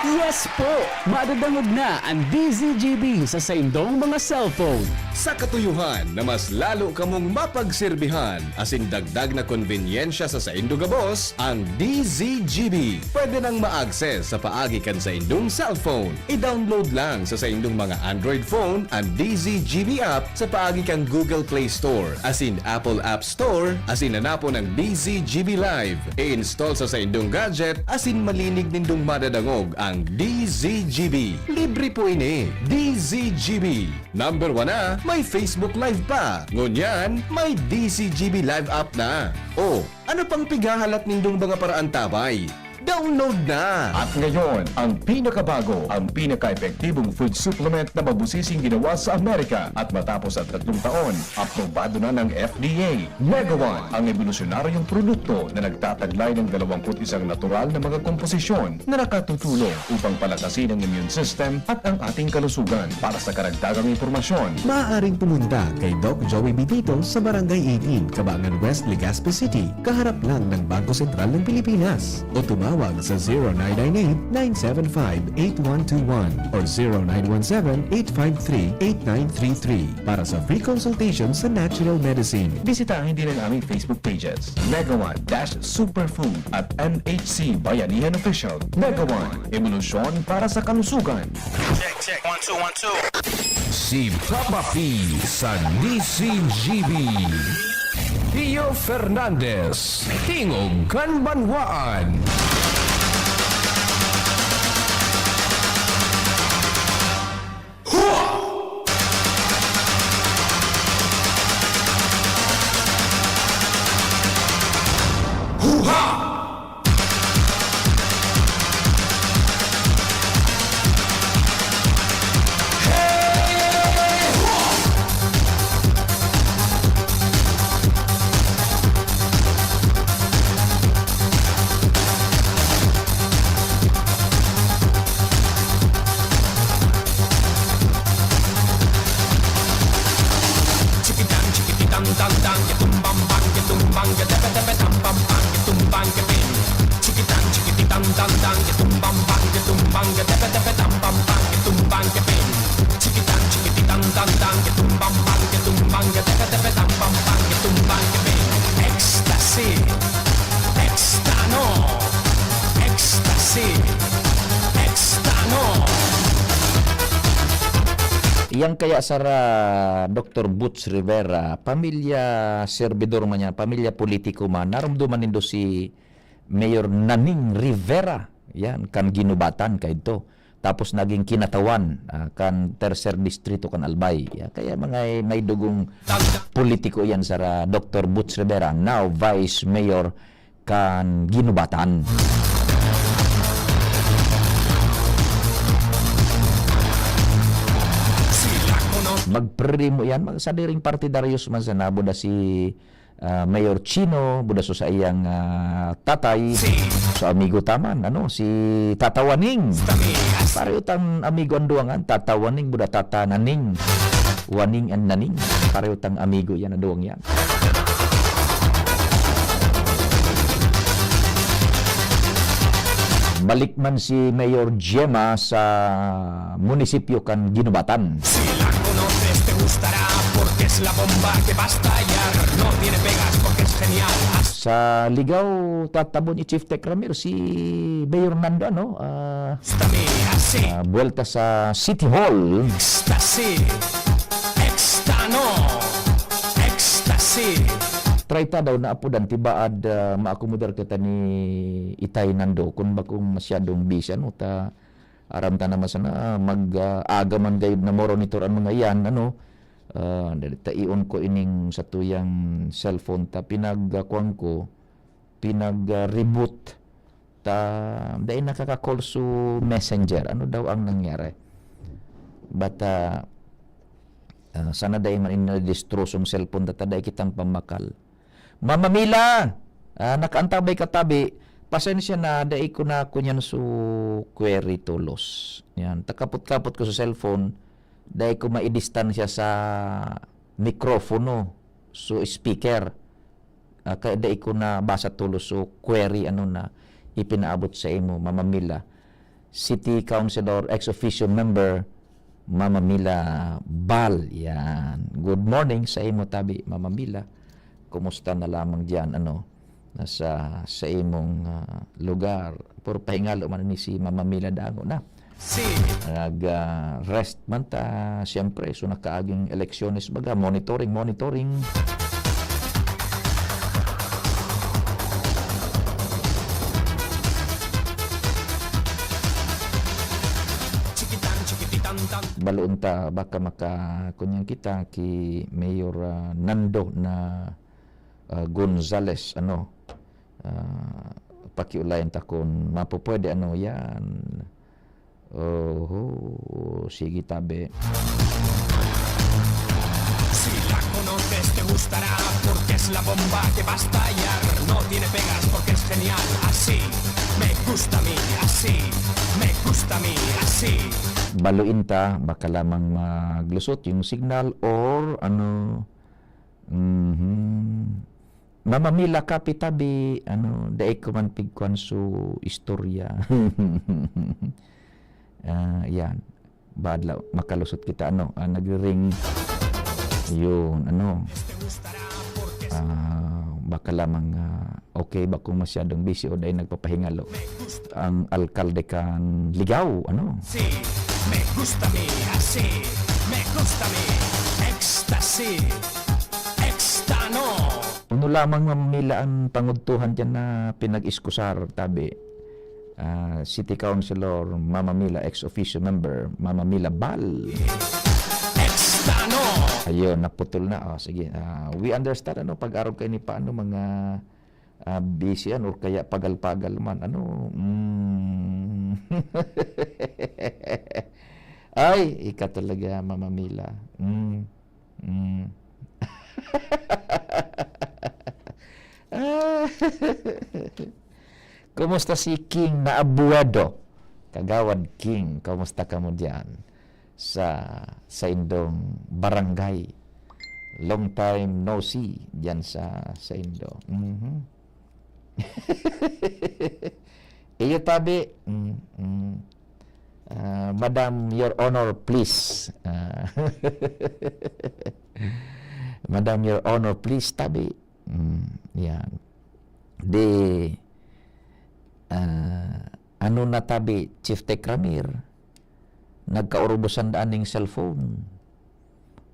Yes po! Madadangog na ang DZGB sa saindong mga cellphone. Sa katuyuhan na mas lalo ka mong mapagserbihan, asin dagdag na konbinyensya sa saindo gabos, ang DZGB. Pwede nang ma-access sa paagi kan sa indong cellphone. I-download lang sa saindong mga Android phone ang DZGB app sa paagi kan Google Play Store, asin Apple App Store, asin nanapo ng DZGB Live. I-install sa saindong gadget, asin malinig nindong madadangog ang DZGB. Libre po ini. DZGB. Number 1 na, may Facebook Live pa. Ngunyan, may DZGB Live app na. O, ano pang pigahalat nindong mga paraan tabay? Download na! At ngayon, ang pinakabago, ang pinaka-epektibong food supplement na mabusising ginawa sa Amerika at matapos ang 3 taon, aprobado na ng FDA. Mega One, ang evolusyonaryong produkto na nagtataglay ng 21 natural na mga komposisyon na nakatutulong upang palakasin ang immune system at ang ating kalusugan. Para sa karagdagang impormasyon, Maaaring pumunta kay Doc Joey Bitito sa Barangay 18, Cabangan West, Legazpi City, kaharap lang ng Bangko Sentral ng Pilipinas. O tumawag sa 0998-975-8121 or 0917-853-8933 para sa free consultation sa natural medicine. Bisitahin din ang aming Facebook pages, Mega One Superfood at MHC Bayanihan Official. Mega One, evolusyon para sa kalusugan. Check, 1, 2, 1, 2. si Papa P sa DCGB. Pio Fernandez, Tingog Kanbanwaan. Yang kaya sara Dr. Butch Rivera, pamilya servidor man yan, pamilya politiko man, naramdaman nindo si Mayor Naning Rivera, yan, kan ginubatan kay ito. Tapos naging kinatawan kan tercer distrito kan Albay. Ya, kaya mga may dugong politiko yan sara Dr. Butch Rivera, now Vice Mayor kan ginubatan. Magprimo yan, magsadiring partidaryos man sa nabo da si Mayor Chino, buda so sa iyang tatay, so amigo taman, ano, si Tatawaning. Pareho tang amigo ang duwangan, Tatawaning, buda Tatananing, Waning and Naning. Pareho tang amigo yan, ang duwang yan. Balik man si Mayor Gemma sa munisipyo kan Ginubatan. Sa Ligaw, tatabon ni Chief Tech Ramir, si Mayor Nando, no? Buwelta sa City Hall. try ta daw na apudan tibaad maakomodar kita ni Itay Nando kung bakong masyadong busy ano ta aram ta naman sana mag-agaman gayud na monitor ang mga iyan ano ta ion ko ining sa tuyang cellphone ta pinagkuan ko pinag-reboot ta dahil nakaka-call su messenger ano daw ang nangyari but sana dahil man ina-destrosong cellphone data dahil kitang pamakal Mama Mila nakaantabay katabi pasensya na dahil ko na kunyan su query tulos yan takapot-kapot ko sa cellphone dahil ko maidistansya sa mikrofono su speaker kaya dahil ko na basa tulos su query ano na ipinaabot sa imo, Mama Mila. City Councilor, ex-officio member, Mama Mila Bal. Yan. Good morning sa imo, tabi, Mama Mila. Kumusta na lamang diyan ano, nasa sa imong lugar. Puro pahingalo man ni si Mama Mila Dango na. Nag-rest man ta, siyempre, so nakaaging eleksyones baga, monitoring. Baloon ta baka kunyang kita ki Mayor Nando na Gonzales ano pakiulayan ta kung mapupwede ano yan sige tabi Si la conoces te gustará porque es la bomba que va a estallar. No tiene pegas porque es genial. Así me gusta a mí, así me gusta a mí, así. Baluin ta baka lamang maglusot yung signal or ano Mama Mila kapitabi ano daig ko man pigkuan su istorya yan badlaw makalusot kita ano nagring yun ano baka lamang okay ba kung masyadong busy o dahil nagpapahingalo ang alkalde kan ligaw ano Me gusta a mí, así, me gusta a mí, ecstasy, extano. Uno lamang mamila ang pangudtuhan dyan na pinag-iskusar, tabi. City Councilor, Mama Mila, ex-officio member, Mama Mila Bal. Extano. Ayun, naputol na. Sige, we understand, ano, pag-araw kayo ni paano mga busy, ano, or kaya pagal-pagal man, ano, Ay, ika talaga, Mama Mila. Kumusta si King na Abuado? Kagawad King, kumusta ka mo diyan sa indong barangay? Long time no see diyan sa Indo. Iyo tabi. Madam, Your Honor, please. Madam, Your Honor, please, tabi. Yan. Ano na tabi, Chief Tekramir, nagkaurubosan daan ng cellphone.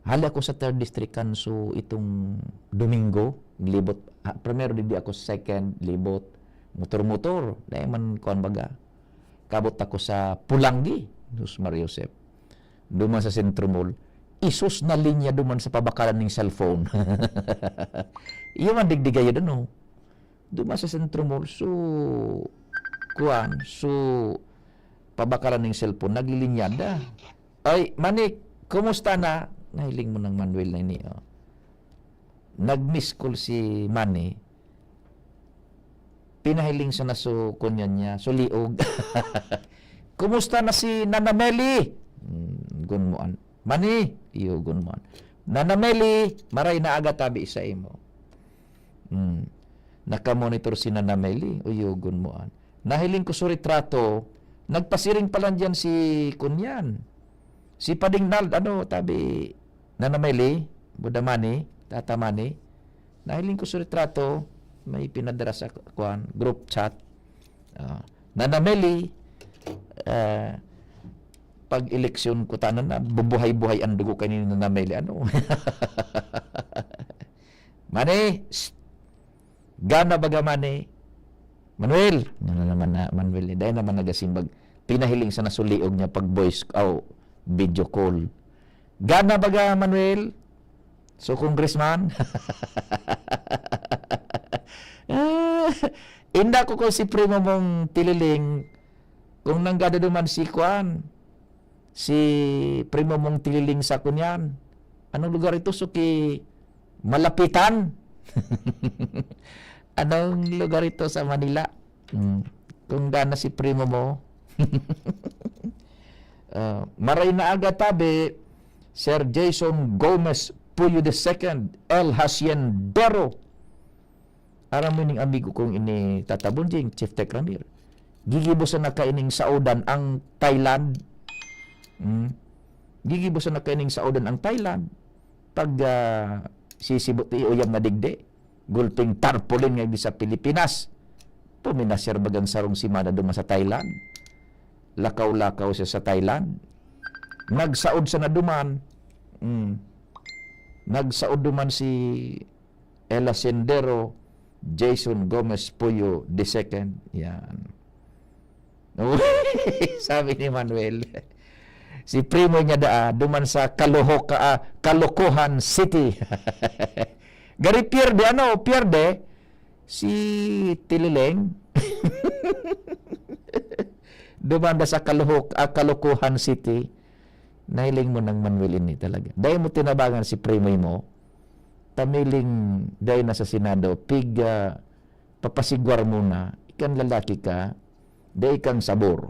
Hala ako sa 3rd District Kanso itong Domingo, libot. Primero, di ako second, libot. Motor-motor. Dahil man, kuhan baga. Kabot ako sa Pulangi, Sus Mariosep. Duman sa Centro Mall. Isus na linya duman sa pabakalan ng cellphone. Iyo man digdigayo doon, no? Duman sa Centro Mall, pabakalan ng cellphone, naglilinyada. Ay, Manik, kumusta na? Nahiling mo ng Manuel na ini, oh. Nag-miss call si Manny. Pinahiling sa naso kunyan niya, liog. Kumusta na si Nana Meli? Gunmuan. Mani, iyo gunmuan. Nana Meli, maray na aga tabi sa imo. Nakamonitor si Nana Meli, iyo gunmuan. Nahiling ko sa retrato, nagpasiring pa lang dyan si kunyan. Si Pading Nald, tabi, Nana Meli, Budamani, Tata Mani. Nahiling ko sa retrato, may pinadara sa group chat. Nana Meli, pag eleksyon ko tanan na, bubuhay-buhay ang dugo kayo ni Nana Meli. Ano? Mani, Gana bagaman Manuel, ano naman na Manuel, dahil naman nagasimbag, pinahiling sa nasuliog niya pag voice, video call. Gana baga Manuel? So, congressman? Inda ko si primo mong tililing, kung nanggada duman si Kwan, si primo mong tililing sa kunyan, anong lugar ito? Suki Malapitan? Anong lugar ito sa Manila? Kung gana si primo mo. Maray na aga tabi, Sir Jason Gomez Puyo II, El Haciendero. Aram mo ning amigo kong ini tatabunjing, Chief Tech Ramir. Gigibusan na kaining saudan ang Thailand. Gigibusan na kaining saudan ang Thailand. Pag sisibot uyang na digde, gulping tarpaulin nga sa Pilipinas. Puminasir bagang sarong simana duman sa Thailand. Lakaw-lakaw siya sa Thailand. Nagsaod sa naduman. Nagsaod duman si El Haciendero Jason Gomez Puyo II. Yan. Sabi ni Manuel. Si primo niya duman sa Caloocan City. Gari pierde, pierde si Tilileng. Dumanda sa Caloocan City. Nahiling mo ng Manuel ini talaga. Dahil mo tinabangan si primo mo, tamiling dahil na sa Senado, papasigwar muna, ikan lalaki ka, dahil kang sabor.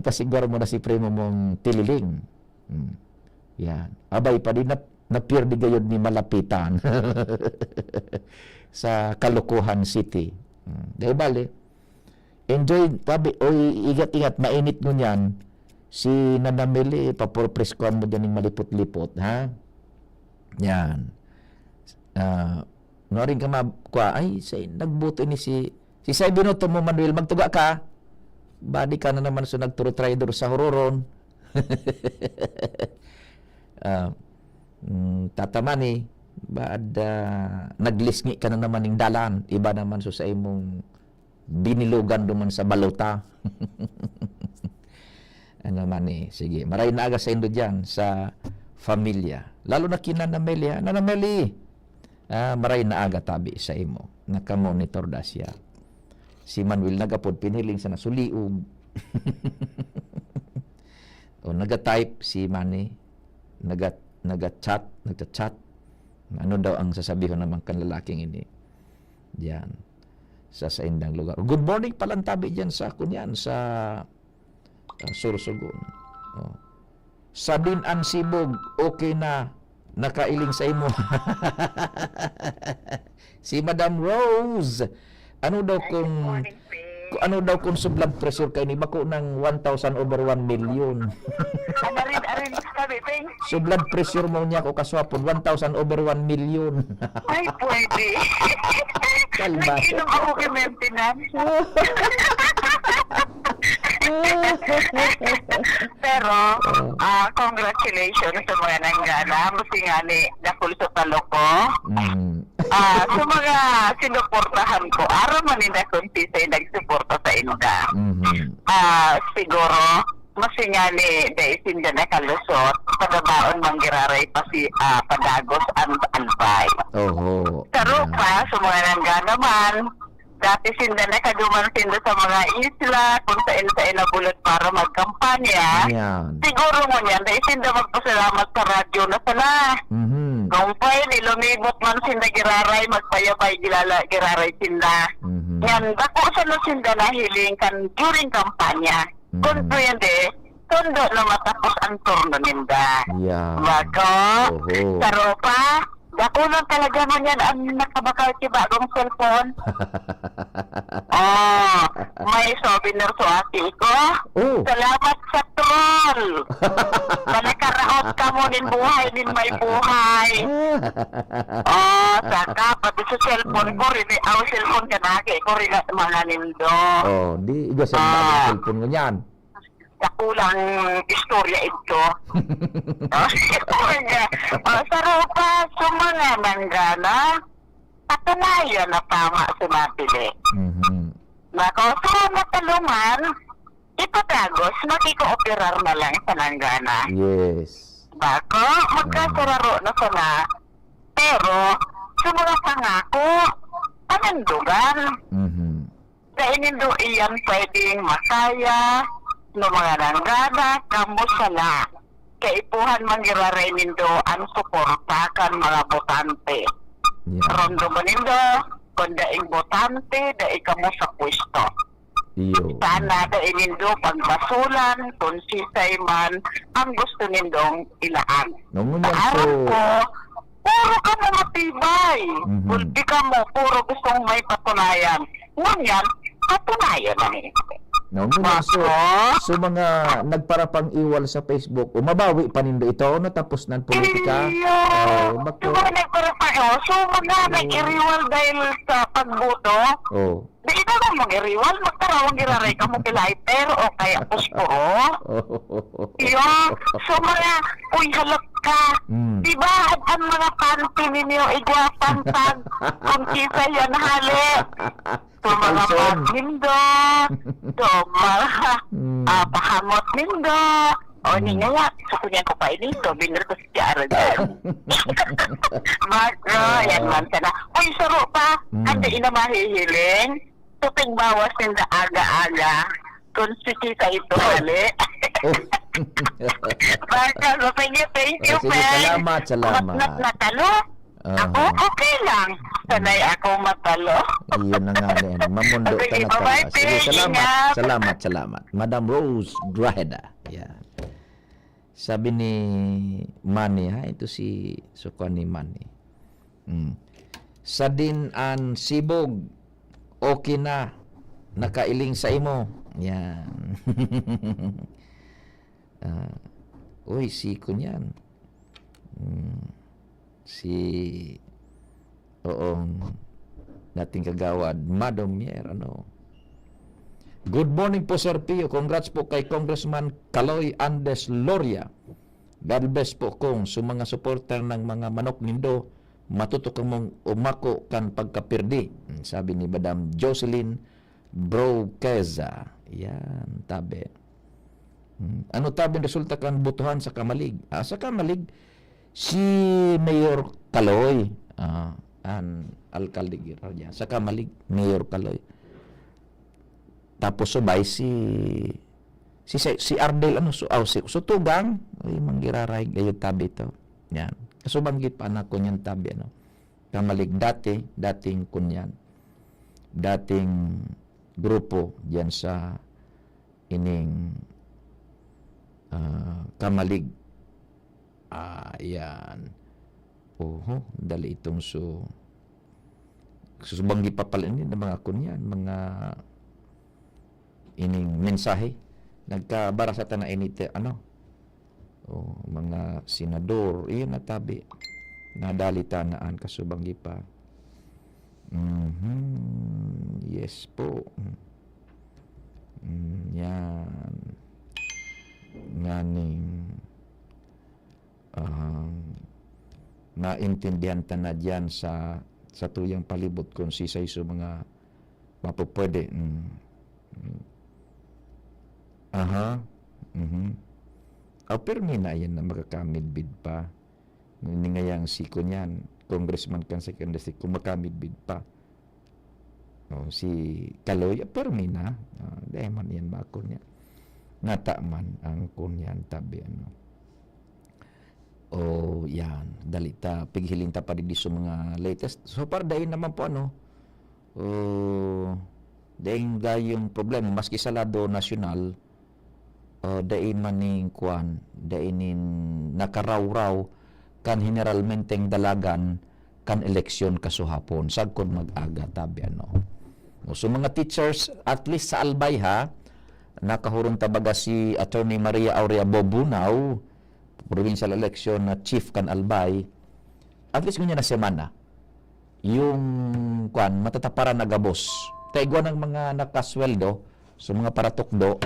Pasigwar mo na si primo mong Tililing. Yan. Abay pa din napirdi gayod ni Malapitan sa Caloocan City. Dahil bali, enjoy, igat-igat, mainit mo niyan, si Nanamili, paporpreskuhan mo dyan yung malipot-lipot, ha? Yan. Noring ka nagbuto ni si Say Binoto mo, Manuel, magtuga ka. Badi ka na naman so nagturo-trader sa hororon. Tatamani, naglisngi ka na naman ng dalan. Iba naman so sa imong binilugan duman sa balota. Ano man sige. Maray na aga sa indo dyan, sa familia. Lalo na kina Nanameli. Maray na aga tabi sa imo. Nakamonitor da siya. Si Manuel nagapod piniling sa nasuliog. O nagatype si Manny. Nagchat. Ano daw ang sasabihin naman kan lalaking ini? Diyan. Sa indang lugar. Good morning palantabi dyan sa kunyan, sa Sursogon. Sa Dinan Sibog, okay na. Nakailing sa imo. Si Madam Rose. Ano daw kung sa blood pressure kay ni bako ng 1,000 over 1 million. So blood pressure mo niya ko kaswapon 1,000 over 1 million. Ay, pwede. Kalma. Nag-inom ako kay maintenance. Pero, congratulations sa mga nanggana. Kasi nga ni Nakul sa talo ko. Sa mga sinuportahan ko, araw man nila kung sisay nagsuporta sa inda. Siguro, masingani daisin na nakalusot, padabaon manggiraray pa si Padagos and Albay. Pero pa, sa mga nanggana man, dati sinda nakaduman sinda sa mga isla, kung saan nabulot para magkampanya. Siguro mo niyan, daisin na magpasalamat sa radyo na sila. Kung pa nilumibot man sinda giraray, magpayabay giraray sinda. Yan, bako sa sinda na hiling kan during kampanya. Kung pwede, tondo na matapos ang turno ninda. Bako, taropa, dako lang talaga man yan ang nakabakal si bagong cellphone. May souvenir so ati ko. Salamat sa troll. Nakaraot ka mo nin buhay, nin may buhay. Saka, pati sa cellphone ko, rin cellphone ka na, ko rin mga nindo. Di iga sa cellphone mo yan. Kakulang istorya ito. Sarupa, sumanga nanggana, katunayan na tama sumapili. Nako, sa matalungan, ipatagos, makiko-operar na lang sa nanggana. Yes. Bako, magkasararo na sana. Pero, sa mga pangako, panandugan. Dahil nindo iyan pwedeng masaya, no mga nanggana, kamusala. Kaipuhan manggiraray nindo ang suporta kan mga botante. Rondo mo nindo, kung daing botante, daing kamo sa pwesto. Sana daing nindo pagbasulan, kung sisay man, ang gusto nindong ilaan. Kaharap ko, puro ka mo matibay. Di ka mo, puro gustong may patunayan. Ngunyan, patunayan na nito. So mga nagparapang iwal sa Facebook, umabawi pa nindo ito, natapos ng politika. Diba nagparapang iwal? So mga nag-iriwal dahil sa pagboto? Di ito na mong iriwal, magtarawang giraray ka mo kilay, pero o kaya puspuro? So mga, uy halak ka, diba ang mga panty ninyo igwapantag, kung kisa yan hali. So mga pag-nindo, so mga pahamot nindo, o niya, sukunyan ko pa inito, binir ko si Tiara dyan. Magro, yan man sana. Uy, saro pa, hindi ina mahihiling, tuting bawas ninda aga-aga, kung si Tita ito hali. Magro, thank you, friend. Salamat. Natalo? Ako, okay lang. Sanay ako matalo. Iyon na nga rin. Mamundo ka na talaga. Sige, salamat. Madam Rose Grajeda. Yan. Sabi ni Manny, ito si Sukan ni Manny. Sa din-an sibog, okay na. Nakailing sa imo. Yan. Uy, si kunyan. Si dating kagawad Madam Mier, Good morning po Sir Pio, congrats po kay Congressman Caloy Andes Loria. God bless po kung sa mga supporter ng mga manok nindo matuto kang mong umako kan pagkapirdi, sabi ni Madam Jocelyn Broqueza. Yan, tabi. Ano tabi resulta kan butuhan sa Kamalig? Sa Kamalig si Mayor Caloy, an alkalde gira sa Kamalig, Mayor Caloy. Tapos subay si Ardel si Tugang, ay manggiraray gayo tabi to. Yan. Kasubanggit pa anak ko niyan tabi Kamalig dating kunyan. Dating grupo diyan sa ining Kamalig. Yan. Dali itong susubanggi pa pala ini ng mga kunyan, mga ining mensahe. Nagkabara sa tanah inite, mga senador, iyon natabi. Nadalita naan kasubanggi pa. Yes po. Yan. Nganing naintindihan ta na dyan sa tuyang palibot kung sisay so mga mapupwede. Permi na yan na makakamidbid pa. Ningayang siko niyan, congressman kan second district, kung makamidbid pa. Si Kaloy, permi na. Dahil man yan bako niya. Nataman ang kunyan tabi. Yan. Dalita, pighiling ta pa di sa mga latest. So, para dahil naman po, dahil yung problema, maski sa lado nasyonal, dahil maning kuan, dahil nakaraw-raw, kan generalmenteng dalagan, kan eleksyon kasuhapon. Sagkod mag-aga, tabi, So, mga teachers, at least sa Albay, nakahurong tabaga si Attorney Maria Aurea Bobunaw, provincial election na chief kan Albay, at least ganyan na semana, yung matataparan na gabos. Taigwa ng mga nakasweldo, so mga paratukdo,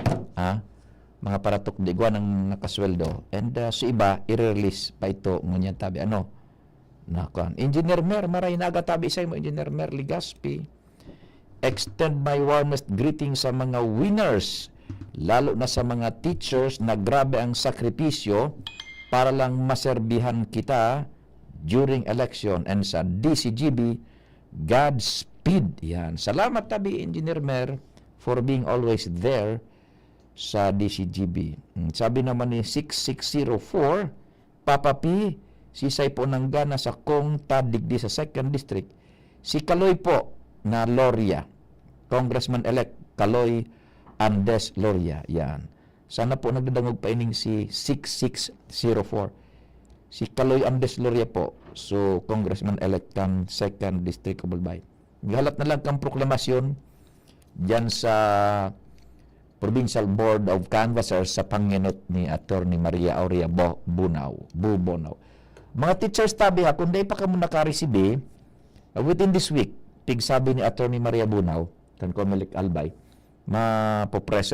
mga paratok di gwa ng nakasweldo. And so iba, i-release pa ito ngunyan tabi. Ano? Nakuan. Engineer Mer, maray na agatabi sa mo, Engineer Mer Ligaspi. Extend my warmest greetings sa mga winners, lalo na sa mga teachers na grabe ang sakripisyo para lang maserbihan kita during election. And sa DCGB, Godspeed. Yan. Salamat tabi, Engineer Mer, for being always there sa DCGB. Sabi naman ni 6604, Papa P, sisay po ng gana sa Kong Tadigdi sa 2nd District. Si Kaloy po na Loria, Congressman-elect Kaloy Andes Loria. Yan. Sana po nagdadangog pa ining si 6604. Si Kaloy Andes Loria po, so Congressman-elect kang 2nd District of Albay. Galat na lang kang proklamasyon dyan sa Provincial Board of Canvassers sa panginot ni Attorney Maria Aurea Bubonaw. Mga teachers tabi ha, kung di pa ka mo nakaresibi, within this week, sabi ni Attorney Maria Bunaw, kan Comelec Albay,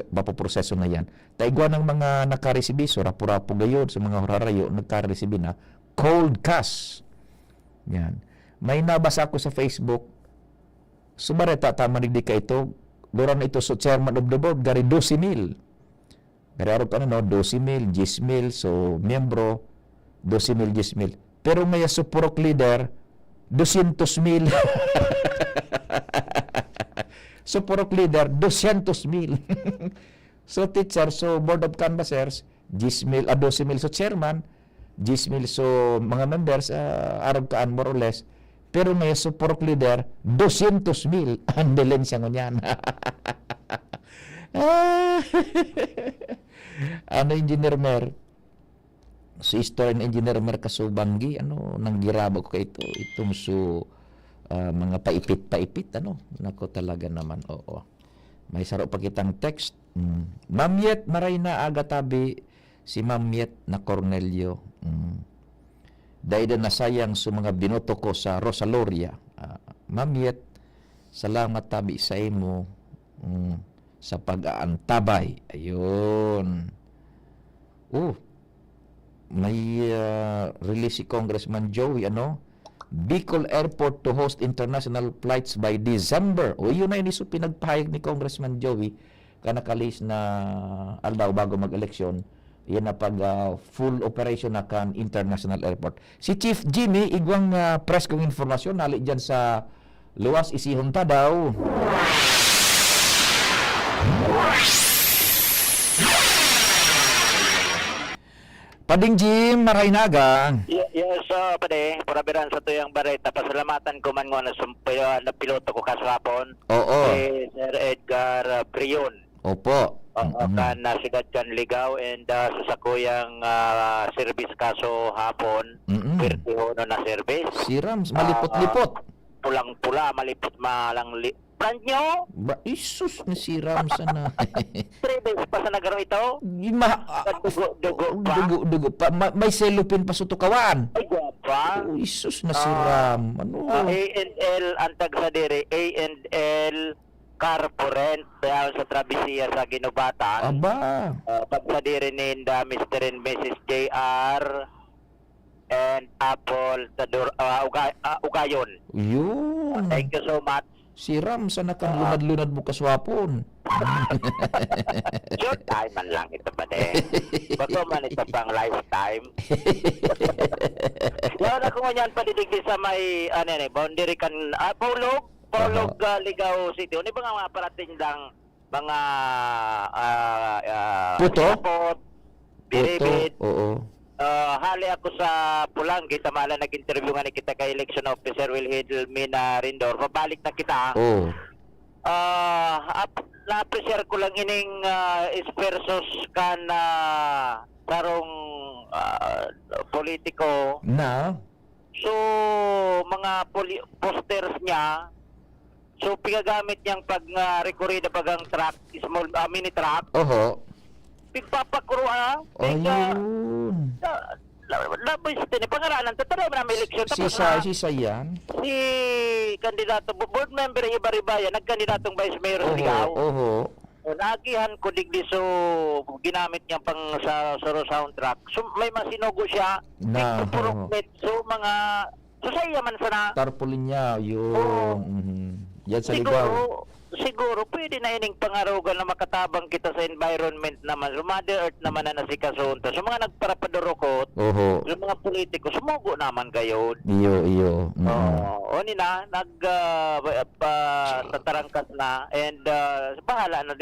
mapoproseso na yan. Taigwa ng mga nakaresibi, so rapo-rapo gayon sa mga horarayo, nagkaresibi na, cold cash. Yan. May nabasa ko sa Facebook, sumareta, tamanig di ka ito, doon ito so chairman of the board, gari 12,000. Gari araw ka na, no? 12,000, 10,000, so miyembro, 12,000, 10,000. Pero may supporok leader, 200,000. Supporok leader, 200,000. So teacher, so board of canvassers, 10,000, 12,000 so chairman, 10,000 so mga members, araw kaan more or less. Pero may supporok leader, 200,000. Andalin siya ngunyan. Ano, Engineer Mer? Si story ng Engineer Mer Kasubanggi, ano, nang girabo ko ito. Itong mga paipit, ano. Nako talaga naman, oo. May saro pa kitang text. Ma'am Yet, maray na agatabi si Ma'am Yet na Cornelio. Dahil na nasayang sa mga binoto ko sa Rosaloria. Ma'am Yet, salamat tabi sa imo sa pag-aantabay. Ayun. May release si Congressman Joey, ano? Bicol Airport to host international flights by December. Yun na yun iso pinagpahayag ni Congressman Joey kanakalis na aldaw bago mag-eleksyon. Yan na pag full operation na kan international airport. Si Chief Jimmy, igwang press kong informasyon, nali dyan sa luwas isihon ta daw. Pading Jim, maray naga. Yes, pade, parabiran sa tuyang bareta, pasalamatan ko man nga na piloto ko kasapon. Oo. Sir Edgar Prion. Opo. Kan nasigad kan ligaw and sa kuyang service kaso hapon, pertiho na service. Si Rams, malipot-lipot. Pulang-pula, malipot malang brand nyo? Isus ni si Rams na. 3 days pa sa nagaro ito? Dugo pa. May cellophane pa sa tukawan. Ay, gwapa. Isus na si Ram. Ano? A&L, antag sa dire, A&L Carporent sa Travessia sa Ginubatan. Aba. Pag sa dire ninda Mr. and Mrs. JR and Apple Ugayon. Yun. Thank you so much. Si Ram, sana kang lunad-lunad mo kaswapon. Short time man lang ito pa din. Bago man ito pang lifetime. Yan ako ngayon padidigdi sa may boundary kan Paulog Ligaw City. Ano ba nga mga paratindang mga Puto? Biribit. Oo. Hali ako sa Pulang, kita mala nag-interview nga ni kita kay election officer Will Hilmina Rindor. Pabalik na kita. Oo. Na-appreciate ko lang ining ispersos ka na sarong politiko. Na? So, mga posters niya, so pigagamit niyang pag rekorida pagang truck, small mini truck. Oho. Pigpapakuro Ayun. Labis din pangaralan tatara na may eleksyon Sisa yan. si kandidato board member ng Ibaribaya nagkandidatong vice mayor sa Oho. Ligaw. Oho. nagihan ko digdi so ginamit niya pang sa soundtrack. So may masinugo siya. Na, Purukmet. So mga so sa iya man sana. tarpaulin niya yung yan sa ligaw. Siguro pwede na ining pangarugan na makatabang kita sa environment naman. So Mother Earth naman na nasikasunta. So mga nagparapadurokot, Oho. so mga politiko, sumugo naman kayo. Iyo. O nina, tatarangkas na and bahala na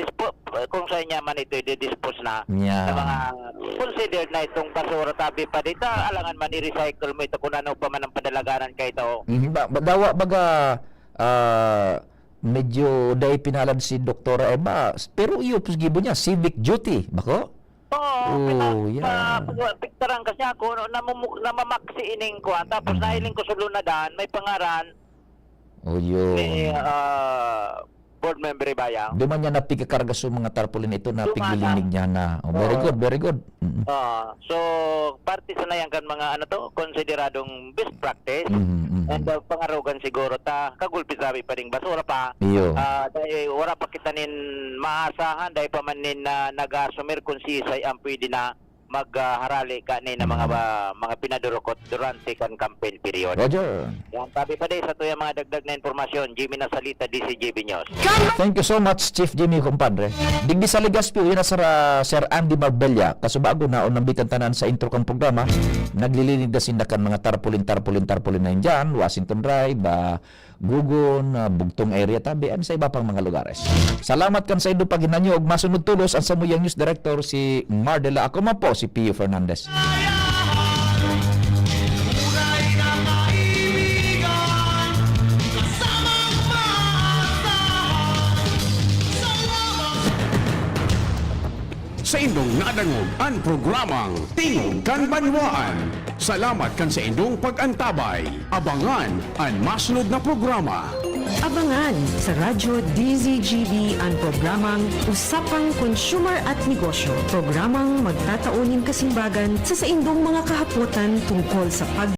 kung sa inya man ito i-dispose na Yeah. sa mga considered na itong basura tabi pa dito alangan man i-recycle mo ito kung ano pa man ang padalagaran kay ito. Dawa baga medyo dahil pinalad si Doktora Eba pero iyo gibo niya civic duty bako. Picturean kasi ako namamaksi ining ko tapos nahiling ko sa lunadan may pangaran may board member Bayang. Duman niya napikakarga sa mga tarpaulin ito na piglilinig niya na. Very good. So parte sa nayan kan mga ano to konsideradong best practice and pangarugan siguro ta kagulpi sabi pa ding basura pa. Iyo. Dahil wala pa kita nin maasahan dahil pa man nin nag-asumir kung sisay ang pwede na magharali ka ni na mga pinadurukot durante kan campaign period. Roger. Yan sabi pa din sa tuya mga dagdag na informasyon, Jimmy Nasalita, DCJB News. Thank you so much Chief Jimmy compadre. Digdi sa Legazpi yun na Sir Andy Marbella kasubago na unambitan tanan sa intro kan programa naglilinig na sindakan mga tarpaulin na dyan, Washington Drive, Gugon, Bugtong area tabi sa iba pang mga lugares. Salamat kan sa ido paginanyo og masunod tulos ang samuyang news director si Mardela. Ako man po si Pio Fernandez. Sa indong nadangog ang programang Tingog kan Banwaan. Salamat kan sa indong pag-antabay. Abangan ang masunod na programa. Abangan sa Radyo DZGB ang programang Usapang Consumer at Negosyo. Programang magtataunin kasimbagan sa saindong mga kahapotan tungkol sa